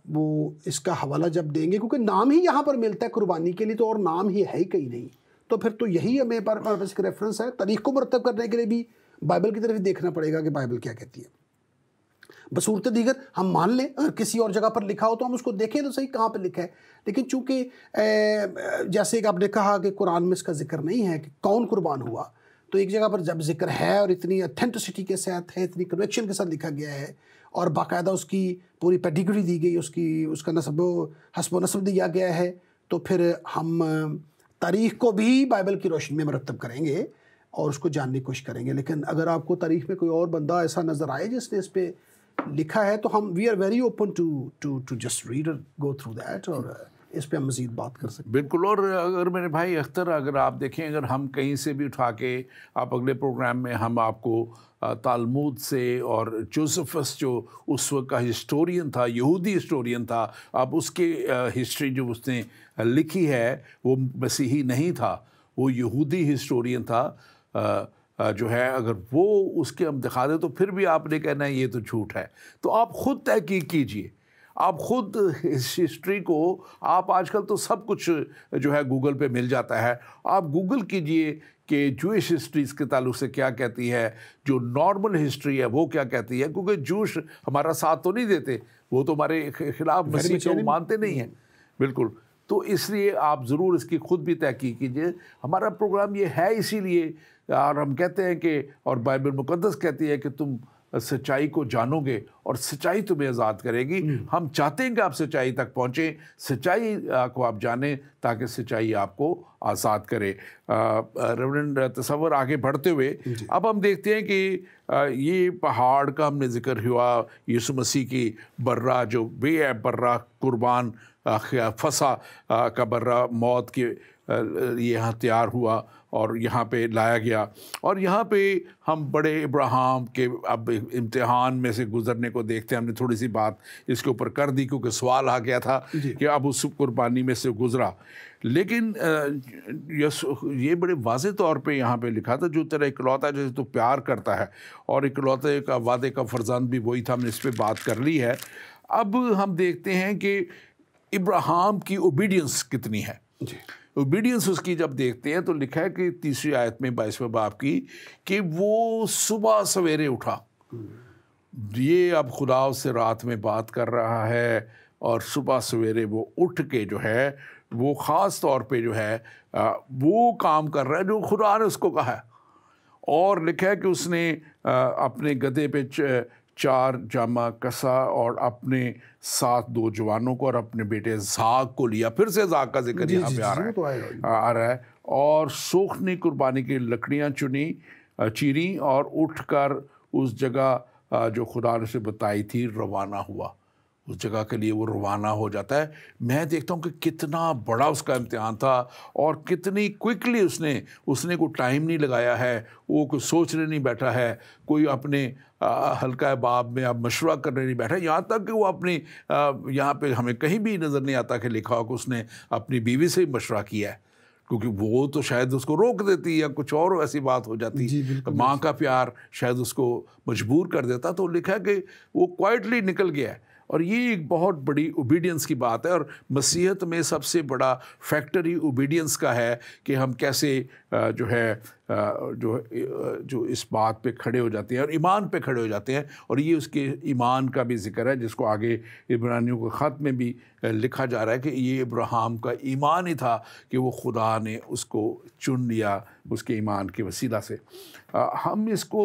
وہ اس کا حوالہ جب دیں گے, کیونکہ نام ہی یہاں پر ملتا ہے قربانی کے لیے, تو اور نام ہی ہے ہی کہیں نہیں, تو پھر تو یہی ہمیں پاس ایک ریفرنس ہے. تاریخ کو مرتب کرنے کے لیے بھی بائبل کی طرف دیکھنا پڑے گا کہ بائبل کیا کہتی ہے. بصورت دیگر ہم مان لیں اگر کسی اور جگہ پر لکھا ہو تو ہم اس کو دیکھیں تو صحیح کہاں پہ لکھا ہے. لیکن چونکہ جیسے کہ آپ نے کہا کہ قرآن میں اس کا ذکر نہیں ہے کہ کون قربان ہوا, تو ایک جگہ پر جب ذکر ہے اور اتنی اتھینٹسٹی کے ساتھ ہے, اتنی کنویکشن کے ساتھ لکھا گیا ہے اور باقاعدہ اس کی پوری پیڈیگری دی گئی, اس کا نسب و حسب و نسب دیا گیا ہے, تو پھر ہم تاریخ کو بھی بائبل کی روشنی میں مرتب کریں گے اور اس کو جاننے کی کوشش کریں گے. لیکن اگر آپ کو تاریخ میں کوئی اور بندہ ایسا نظر آئے جس نے اس پہ لکھا ہے, تو ہم we are very open to just read go through that, اور اس پہ ہم مزید بات کر سکتے ہیں. بالکل. اور اگر میرے بھائی اختر, اگر آپ دیکھیں, اگر ہم کہیں سے بھی اٹھا کے, آپ اگلے پروگرام میں ہم آپ کو تالمود سے اور جوزفس جو اس وقت کا ہسٹورین تھا, یہودی ہسٹورین تھا, آپ اس کے ہسٹری جو اس نے لکھی ہے وہ مسیحی نہیں تھا, وہ یہودی ہسٹورین تھا جو ہے, اگر وہ اس کے ہم دکھا دیں تو پھر بھی آپ نے کہنا ہے یہ تو جھوٹ ہے. تو آپ خود تحقیق کیجئے, آپ خود اس ہسٹری کو, آپ آج کل تو سب کچھ جو ہے گوگل پہ مل جاتا ہے, آپ گوگل کیجئے کہ جوش ہسٹریز کے تعلق سے کیا کہتی ہے, جو نارمل ہسٹری ہے وہ کیا کہتی ہے, کیونکہ جوش ہمارا ساتھ تو نہیں دیتے, وہ تو ہمارے خلاف مسیح کو مانتے نہیں ہیں. بالکل. تو اس لیے آپ ضرور اس کی خود بھی تحقیق کیجئے. ہمارا پروگرام یہ ہے اسی لیے, اور ہم کہتے ہیں کہ, اور بائبل مقدس کہتی ہے کہ تم سچائی کو جانو گے اور سچائی تمہیں آزاد کرے گی. ہم چاہتے ہیں کہ آپ سچائی تک پہنچیں, سچائی کو آپ جانیں تاکہ سچائی آپ کو آزاد کرے. ریورنڈ تصور آگے بڑھتے ہوئے اب ہم دیکھتے ہیں کہ یہ پہاڑ کا ہم نے ذکر ہوا, یسوع مسیح کی برہ جو بے ہے, برہ قربان فسا کا برہ موت کے یہاں تیار ہوا اور یہاں پہ لایا گیا. اور یہاں پہ ہم بڑے ابراہیم کے اب امتحان میں سے گزرنے کو دیکھتے ہیں. ہم نے تھوڑی سی بات اس کے اوپر کر دی کیونکہ سوال آ گیا تھا کہ اب اس قربانی میں سے گزرا, لیکن یہ بڑے واضح طور پہ یہاں پہ لکھا تھا, جو تیرا اکلوتا جیسے تو پیار کرتا ہے, اور اکلوتے کا وعدے کا فرزند بھی وہی تھا. ہم نے اس پہ بات کر لی ہے. اب ہم دیکھتے ہیں کہ ابراہیم کی اوبیڈینس کتنی ہے. اوبیڈینس اس کی جب دیکھتے ہیں تو لکھا ہے کہ 3 آیت میں 22 باب کی کہ وہ صبح سویرے اٹھا. یہ اب خدا اس سے رات میں بات کر رہا ہے, اور صبح سویرے وہ اٹھ کے جو ہے وہ خاص طور پہ جو ہے وہ کام کر رہا ہے جو خدا نے اس کو کہا ہے. اور لکھا ہے کہ اس نے اپنے گدھے پہ 4 جامہ کسا اور اپنے ساتھ 2 جوانوں کو اور اپنے بیٹے زاق کو لیا. پھر سے زاق کا ذکر یہاں پہ آ رہا ہے. اور سوکھنی قربانی کی لکڑیاں چیری اور اٹھ کر اس جگہ جو خدا نے اسے بتائی تھی روانہ ہوا. اس جگہ کے لیے وہ روانہ ہو جاتا ہے. میں دیکھتا ہوں کہ کتنا بڑا اس کا امتحان تھا اور کتنی کوئکلی اس نے کوئی ٹائم نہیں لگایا ہے, وہ کوئی سوچنے نہیں بیٹھا ہے, کوئی اپنے حلقہ باب میں اب مشورہ کرنے نہیں بیٹھا, یہاں تک کہ وہ اپنی یہاں پہ ہمیں کہیں بھی نظر نہیں آتا کہ لکھا ہو کہ اس نے اپنی بیوی سے ہی مشورہ کیا ہے, کیونکہ وہ تو شاید اس کو روک دیتی یا کچھ اور ایسی بات ہو جاتی. ماں کا پیار شاید اس کو مجبور کر دیتا. تو لکھا ہے کہ وہ کوائٹلی نکل گیا ہے. اور یہ ایک بہت بڑی اوبیڈینس کی بات ہے, اور مسیحیت میں سب سے بڑا فیکٹر ہی اوبیڈینس کا ہے کہ ہم کیسے جو ہے جو اس بات پہ کھڑے ہو جاتے ہیں اور ایمان پہ کھڑے ہو جاتے ہیں. اور یہ اس کے ایمان کا بھی ذکر ہے جس کو آگے عبرانیوں کے خط میں بھی لکھا جا رہا ہے کہ یہ ابراہیم کا ایمان ہی تھا کہ وہ خدا نے اس کو چن لیا اس کے ایمان کے وسیلہ سے. ہم اس کو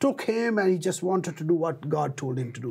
took him and he just wanted to do what God told him to do।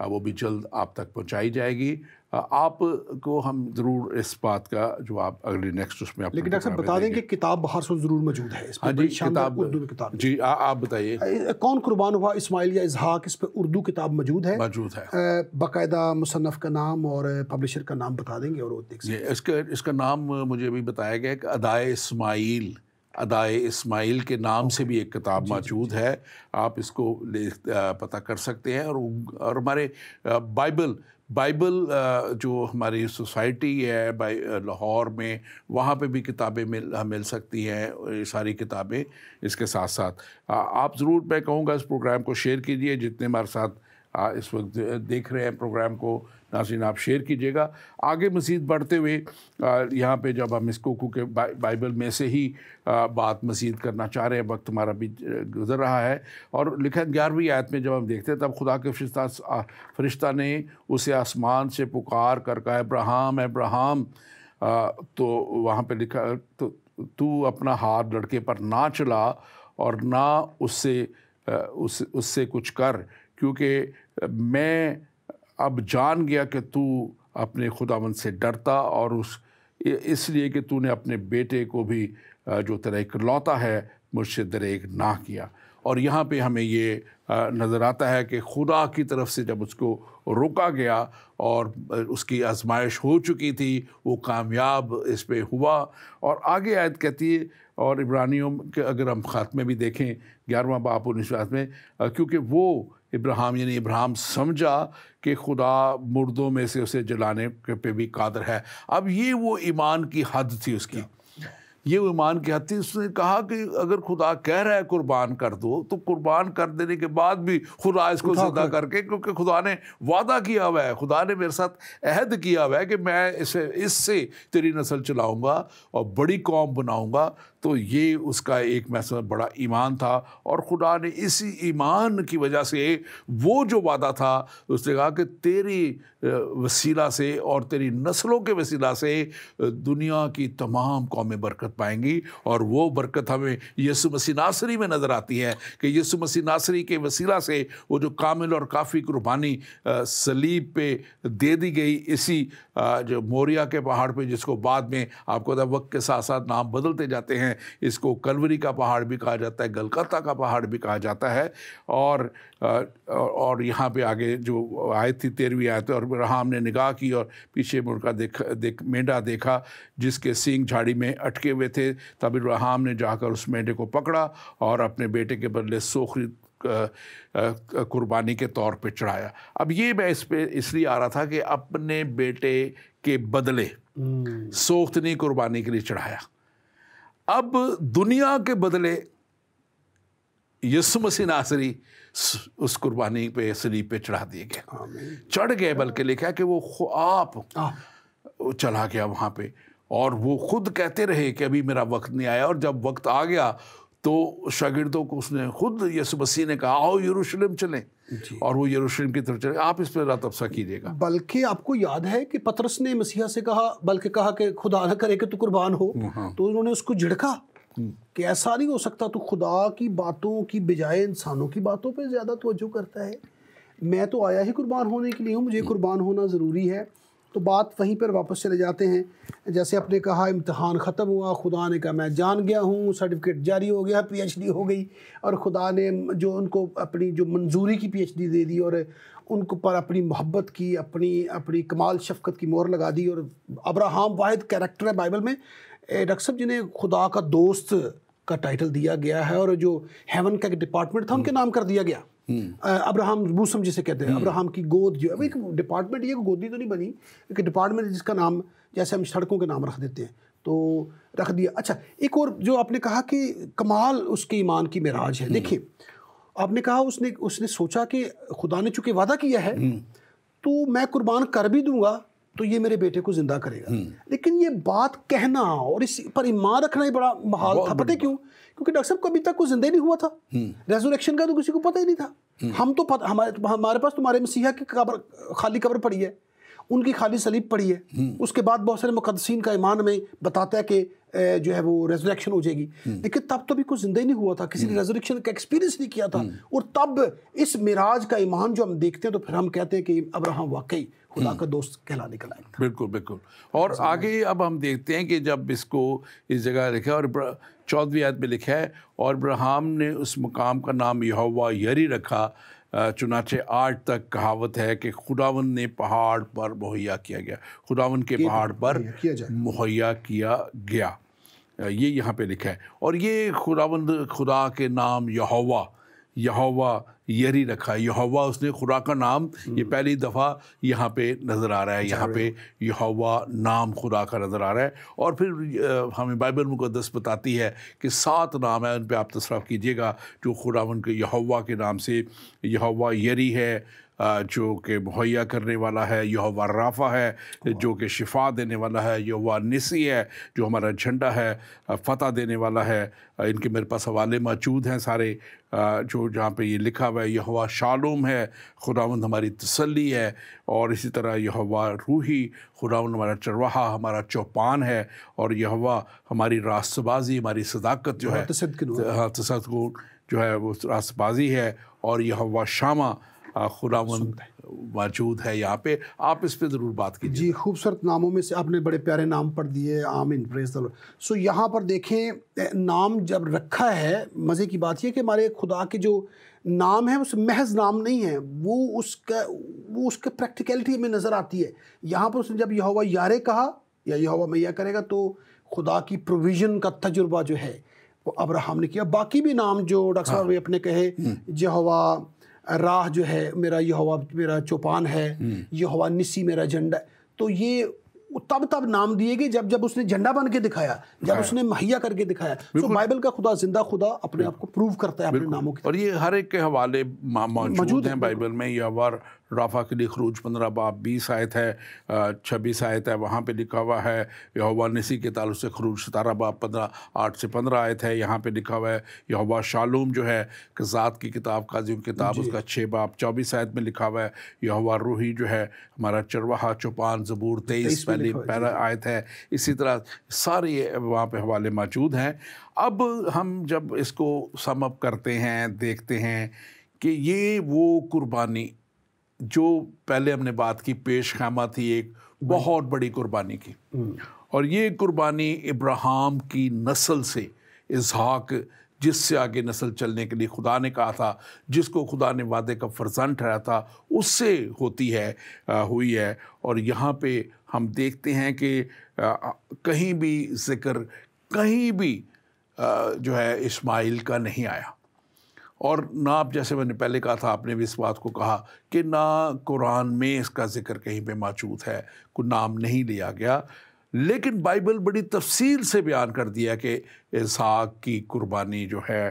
وہ بھی جلد آپ تک پہنچائی جائے گی. آپ کو ہم ضرور اس بات کا جواب اگلی نیکسٹ اس میں. لیکن ڈاکٹر صاحب بتا دیں کہ کتاب باہر سے ضرور موجود ہے اس ہاں پہ. جی کتاب اردو میں کتاب. جی آپ بتائیے. کون قربان ہوا اسماعیل یا اسحاق، اس پہ اردو کتاب موجود ہے. باقاعدہ مصنف کا نام اور پبلشر کا نام بتا دیں گے اور وہ دیکھ سکتے ہیں. اس کا نام مجھے ابھی بتایا گیا کہ ادائے اسماعیل کے نام سے بھی ایک کتاب موجود ہے. آپ اس کو پتہ کر سکتے ہیں. اور ہمارے بائبل جو ہماری سوسائٹی ہے لاہور میں، وہاں پہ بھی کتابیں مل سکتی ہیں. یہ ساری کتابیں اس کے ساتھ ساتھ آپ ضرور، میں کہوں گا اس پروگرام کو شیئر کیجیے. جتنے ہمارے ساتھ اس وقت دیکھ رہے ہیں پروگرام کو، ناظرین آپ شیئر کیجیے گا. آگے مزید بڑھتے ہوئے یہاں پہ جب ہم اس کو کیونکہ بائبل میں سے ہی بات مزید کرنا چاہ رہے ہیں، وقت ہمارا بھی گزر رہا ہے. اور لکھا 11ویں آیت میں جب ہم دیکھتے ہیں، تب خدا کے فرشتہ نے اسے آسمان سے پکار کر کہا ابراہیم ابراہیم. تو وہاں پہ لکھا تو اپنا ہاتھ لڑکے پر نہ چلا اور نہ اس سے کچھ کر، کیونکہ میں اب جان گیا کہ تو اپنے خداوند سے ڈرتا، اور اس لیے کہ تو نے اپنے بیٹے کو بھی جو تیرا اکلوتا ہے مجھ سے دریغ نہ کیا. اور یہاں پہ ہمیں یہ نظر آتا ہے کہ خدا کی طرف سے جب اس کو روکا گیا اور اس کی آزمائش ہو چکی تھی، وہ کامیاب اس پہ ہوا. اور آگے آیت کہتی ہے، اور عبرانیوں کے اگر ہم خاتمے بھی دیکھیں 11واں باب 19واں آیت میں، کیونکہ وہ ابراہیم سمجھا کہ خدا مردوں میں سے اسے جلانے پہ بھی قادر ہے. اب یہ وہ ایمان کی حد تھی اس کی، اس نے کہا کہ اگر خدا کہہ رہا ہے قربان کر دو، تو قربان کر دینے کے بعد بھی خدا اس کو زندہ کر کے، کیونکہ خدا نے وعدہ کیا ہوا ہے، خدا نے میرے ساتھ عہد کیا ہوا ہے کہ میں اس سے تیری نسل چلاؤں گا اور بڑی قوم بناؤں گا. تو یہ اس کا ایک محسوس بڑا ایمان تھا، اور خدا نے اسی ایمان کی وجہ سے وہ جو وعدہ تھا، اس نے کہا کہ تیری وسیلہ سے اور تیری نسلوں کے وسیلہ سے دنیا کی تمام قومیں برکت پائیں گی. اور وہ برکت ہمیں یسوع مسیح ناصری میں نظر آتی ہے کہ یسوع مسیح ناصری کے وسیلہ سے وہ جو کامل اور کافی قربانی صلیب پہ دے دی گئی، اسی جو موریہ کے پہاڑ پہ، جس کو بعد میں آپ کو وقت کے ساتھ ساتھ نام بدلتے جاتے ہیں، اس کو کلوری کا پہاڑ بھی کہا جاتا ہے، گلگتہ کا پہاڑ بھی کہا جاتا ہے. اور یہاں پہ آگے جو آیت تھی 13ویں آیت، اور ابراہیم نے نگاہ کی اور پیچھے مڑ کر مینڈا دیکھا جس کے سینگ جھاڑی میں اٹکے ہوئے تھے. تب ابراہیم نے جا کر اس مینڈے کو پکڑا اور اپنے بیٹے کے بدلے سوخری قربانی کے طور پہ چڑھایا. اب یہ میں اس لیے آ رہا تھا کہ اپنے بیٹے کے بدلے سوختنی قربانی کے لیے چڑھایا. اب دنیا کے بدلے یسوع مسیح ناصری اس قربانی پہ صلیب پہ چڑھا دیے گئے، چڑھ گئے، بلکہ لکھا کہ وہ آپ چلا گیا وہاں پہ. اور وہ خود کہتے رہے کہ ابھی میرا وقت نہیں آیا، اور جب وقت آ گیا تو شاگردوں کو اس نے خود یسوع مسیح نے کہا آؤ یروشلم چلیں، اور وہ یروشلم کی طرف چلے. آپ اس پہ ذرا تبصرہ کیجیے گا. بلکہ آپ کو یاد ہے کہ پطرس نے مسیح سے کہا کہ خدا نہ کرے کہ تو قربان ہو، تو انہوں نے اس کو جھڑکا کہ ایسا نہیں ہو سکتا، تو خدا کی باتوں کی بجائے انسانوں کی باتوں پہ زیادہ توجہ کرتا ہے. میں تو آیا ہی قربان ہونے کے لیے ہوں، مجھے قربان ہونا ضروری ہے. تو بات وہیں پر واپس چلے جاتے ہیں. جیسے آپ نے کہا امتحان ختم ہوا، خدا نے کہا میں جان گیا ہوں، سرٹیفکیٹ جاری ہو گیا، PhD ہو گئی، اور خدا نے جو ان کو اپنی جو منظوری کی PhD دے دی، اور ان کو پر اپنی محبت کی، اپنی کمال شفقت کی مہر لگا دی. اور ابراہیم واحد کیریکٹر ہے بائبل میں ڈاکٹر صاحب جنہیں خدا کا دوست کا ٹائٹل دیا گیا ہے، اور جو ہیون کا ایک ڈپارٹمنٹ تھا ان کے نام کر دیا گیا. ابراہم بوسم جسے کہتے ہیں، ابراہم کی گود، جو ایک ڈپارٹمنٹ، یہ گودی تو نہیں بنی، ایک ڈپارٹمنٹ جس کا نام جیسے ہم سڑکوں کے نام رکھ دیتے ہیں، تو رکھ دیا. اچھا، ایک اور جو آپ نے کہا کہ کمال اس کے ایمان کی معراج ہے. دیکھیں، آپ نے کہا اس نے سوچا کہ خدا نے چونکہ وعدہ کیا ہے تو میں قربان کر بھی دوں گا تو یہ میرے بیٹے کو زندہ کرے گا. لیکن یہ بات کہنا اور اس پر ایمان رکھنا ہی بڑا محال تھا. پتہ کیوں؟ کیونکہ ڈاکٹر صاحب کبھی تک وہ زندہ ہی نہیں ہوا تھا. ریزوریکشن کا تو کسی کو پتہ ہی نہیں تھا. ہم تو ہمارے پاس تمہارے مسیحا کی خالی قبر پڑی ہے، ان کی خالی صلیب پڑی ہے. اس کے بعد بہت سارے مقدسین کا ایمان میں بتاتا ہے کہ جو ہے وہ ریزریکشن ہو جائے گی، لیکن تب تو بھی کوئی زندہ ہی نہیں ہوا تھا، کسی نے ریزریکشن کا ایکسپیرینس نہیں کیا تھا. اور تب اس معراج کا ایمان جو ہم دیکھتے ہیں تو پھر ہم کہتے ہیں کہ ابراہم واقعی خدا کا دوست کہلانے کا لائق تھا. بالکل بالکل. اور آگے اب ہم دیکھتے ہیں کہ جب اس کو اس جگہ لکھا اور 14ویں آیت میں لکھا ہے اور ابراہم نے اس مقام کا نام یہوہ یری رکھا. چنانچہ آج تک کہاوت ہے کہ خداوند نے پہاڑ پر مہیا کیا گیا، خداوند کے پہاڑ پر مہیا کیا گیا، یہ یہاں پہ لکھا ہے. اور یہ خداوند خدا کے نام یہوہ یری رکھا ہے. یہوہ اس نے خدا کا نام، یہ پہلی دفعہ یہاں پہ نظر آ رہا ہے، یہاں پہ یہوہ نام خدا کا نظر آ رہا ہے. اور پھر ہمیں بائبل مقدس بتاتی ہے کہ 7 نام ہیں، ان پہ آپ تصرف کیجئے گا، جو خداوند کے یہوہ کے نام سے. یہوہ یری ہے جو کہ مہیا کرنے والا ہے، یہوہ رافع ہے جو کہ شفا دینے والا ہے، یہوہ نسی ہے جو ہمارا جھنڈا ہے، فتح دینے والا ہے. ان کے میرے پاس حوالے موجود ہیں سارے جو جہاں پہ یہ لکھا ہوا ہے. یہوہ شالوم ہے، خداوند ہماری تسلی ہے. اور اسی طرح یہوہ روحی، خداوند ہمارا چرواہا، ہمارا چوپان ہے. اور یہوہ ہماری راست بازی، ہماری صداقت جو ہے، تصدق جو ہے وہ راست بازی ہے. اور یہوہ شامہ خداوند موجود ہے یہاں پہ. آپ اس پہ ضرور بات کیجیے. جی، خوبصورت ناموں میں سے آپ نے بڑے پیارے نام پڑھ دیے. آمین، پریز دی لارڈ. سو یہاں پر دیکھیں نام جب رکھا ہے، مزے کی بات یہ کہ ہمارے خدا کے جو نام ہے اس محض نام نہیں ہے، وہ اس کا پریکٹیکلٹی میں نظر آتی ہے. یہاں پر اس نے جب یہوہ یارے کہا یا یہوہ مہیا کرے گا تو خدا کی پروویژن کا تجربہ جو ہے وہ ابراہم نے کیا. باقی بھی نام جو ڈاکٹر صاحب اپنے کہے، یہوہ راہ جو ہے میرا، یہوہ میرا چوپان ہے، یہوہ نسی میرا جھنڈا ہے. تو یہ تب نام دیے گئے جب اس نے جھنڈا بن کے دکھایا، جب اس نے مہیا کر کے دکھایا. تو بائبل کا خدا زندہ خدا اپنے آپ کو پروو کرتا ہے اپنے ناموں کے. اور یہ ہر ایک کے حوالے موجود ہیں بائبل میں. یہوہ رافع کے لیے خروج 15 باب 20 آیت ہے، 26 آیت ہے، وہاں پہ لکھا ہوا ہے. یہوہ نسی کے تعلق سے خروج 17 باب 8 سے 15 آیت ہے، یہاں پہ لکھا ہوا ہے. یہوہ شالوم جو ہے قضات کی کتاب، قاضیوں کی کتاب، اس کا 6 باب 24 آیت میں لکھا ہوا ہے. یہوہ روحی جو ہے ہمارا چرواہا، چوپان، زبور 23 پہلا آیت ہے. اسی طرح سارے وہاں پہ حوالے موجود ہیں. اب ہم جب اس کو سم اپ کرتے ہیں، دیکھتے ہیں کہ یہ وہ قربانی جو پہلے ہم نے بات کی، پیش خیمہ تھی، ایک بہت بڑی قربانی کی. اور یہ قربانی ابراہیم کی نسل سے، اسحاق جس سے آگے نسل چلنے کے لیے خدا نے کہا تھا، جس کو خدا نے وعدے کا فرزند ٹھہرایا تھا، اس سے ہوئی ہے. اور یہاں پہ ہم دیکھتے ہیں کہ کہیں بھی ذکر، کہیں بھی جو ہے اسماعیل کا نہیں آیا. اور نہ آپ، جیسے میں نے پہلے کہا تھا، آپ نے بھی اس بات کو کہا کہ نہ قرآن میں اس کا ذکر کہیں پہ موجود ہے، کوئی نام نہیں لیا گیا. لیکن بائبل بڑی تفصیل سے بیان کر دیا کہ اسحاق کی قربانی جو ہے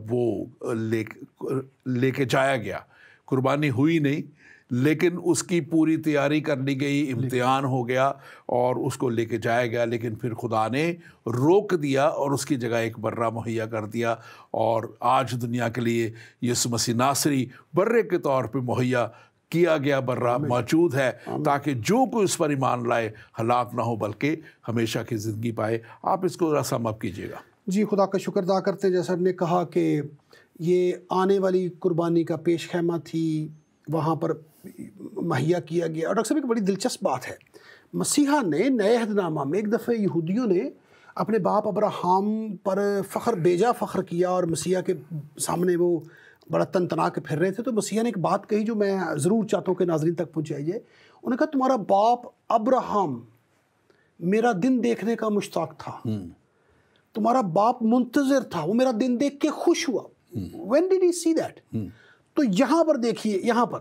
وہ لے کے جایا گیا. قربانی ہوئی نہیں، لیکن اس کی پوری تیاری کر لی گئی، امتحان ہو گیا اور اس کو لے کے جایا گیا. لیکن پھر خدا نے روک دیا اور اس کی جگہ ایک برہ مہیا کر دیا. اور آج دنیا کے لیے یسوع مسیح ناصری برے کے طور پہ مہیا کیا گیا برہ موجود ہے، تاکہ جو کوئی اس پر ایمان لائے ہلاک نہ ہو بلکہ ہمیشہ کی زندگی پائے. آپ اس کو ذرا سم اپ کیجیے گا. جی، خدا کا شکر ادا کرتے ہیں. جیسا ہم نے کہا کہ یہ آنے والی قربانی کا پیش خیمہ تھی، وہاں پر مہیا کیا گیا. اور ڈاکٹر صاحب ایک بڑی دلچسپ بات ہے، مسیحا نے نئے عہد نامہ میں ایک دفعہ یہودیوں نے اپنے باپ ابراہم پر بیجا فخر کیا اور مسیحا کے سامنے وہ بڑا تن تنا کے پھر رہے تھے. تو مسیحا نے ایک بات کہی جو میں ضرور چاہتا ہوں کہ ناظرین تک پہنچائیے. انہوں نے کہا تمہارا باپ ابراہم میرا دن دیکھنے کا مشتاق تھا، تمہارا باپ منتظر تھا، وہ میرا دن دیکھ کے خوش ہوا. When did he see that؟ تو یہاں پر دیکھیے، یہاں پر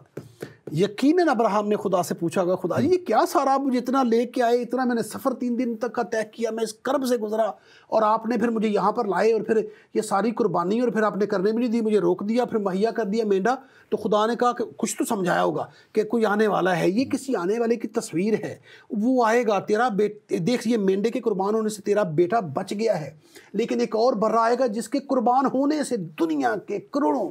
یقیناً ابراہم نے خدا سے پوچھا ہوگا، خدا یہ کیا سارا آپ مجھے اتنا لے کے آئے، اتنا میں نے سفر 3 دن تک کا طے کیا، میں اس کرب سے گزرا اور آپ نے پھر مجھے یہاں پر لائے اور پھر یہ ساری قربانی اور پھر آپ نے کرنے بھی نہیں دی، مجھے روک دیا، پھر مہیا کر دیا مینڈا. تو خدا نے کہا کہ کچھ تو سمجھایا ہوگا کہ کوئی آنے والا ہے، یہ کسی آنے والے کی تصویر ہے، وہ آئے گا، تیرا دیکھ یہ مینڈے کے قربان ہونے سے تیرا بیٹا بچ گیا ہے، لیکن ایک اور برا آئے گا جس کے قربان ہونے سے دنیا کے کروڑوں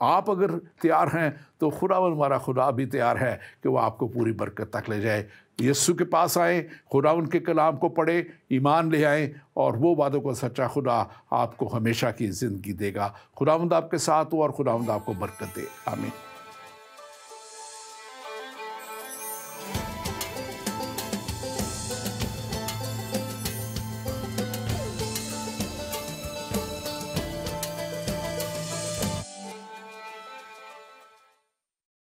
آپ اگر تیار ہیں تو خداوند ہمارا خدا بھی تیار ہے کہ وہ آپ کو پوری برکت تک لے جائے۔ یسوع کے پاس آئیں، خداوند کے کلام کو پڑھیں، ایمان لے آئیں، اور وہ وعدوں کو سچا خدا آپ کو ہمیشہ کی زندگی دے گا۔ خداوند آپ کے ساتھ ہو اور خداوند آپ کو برکت دے۔ آمین۔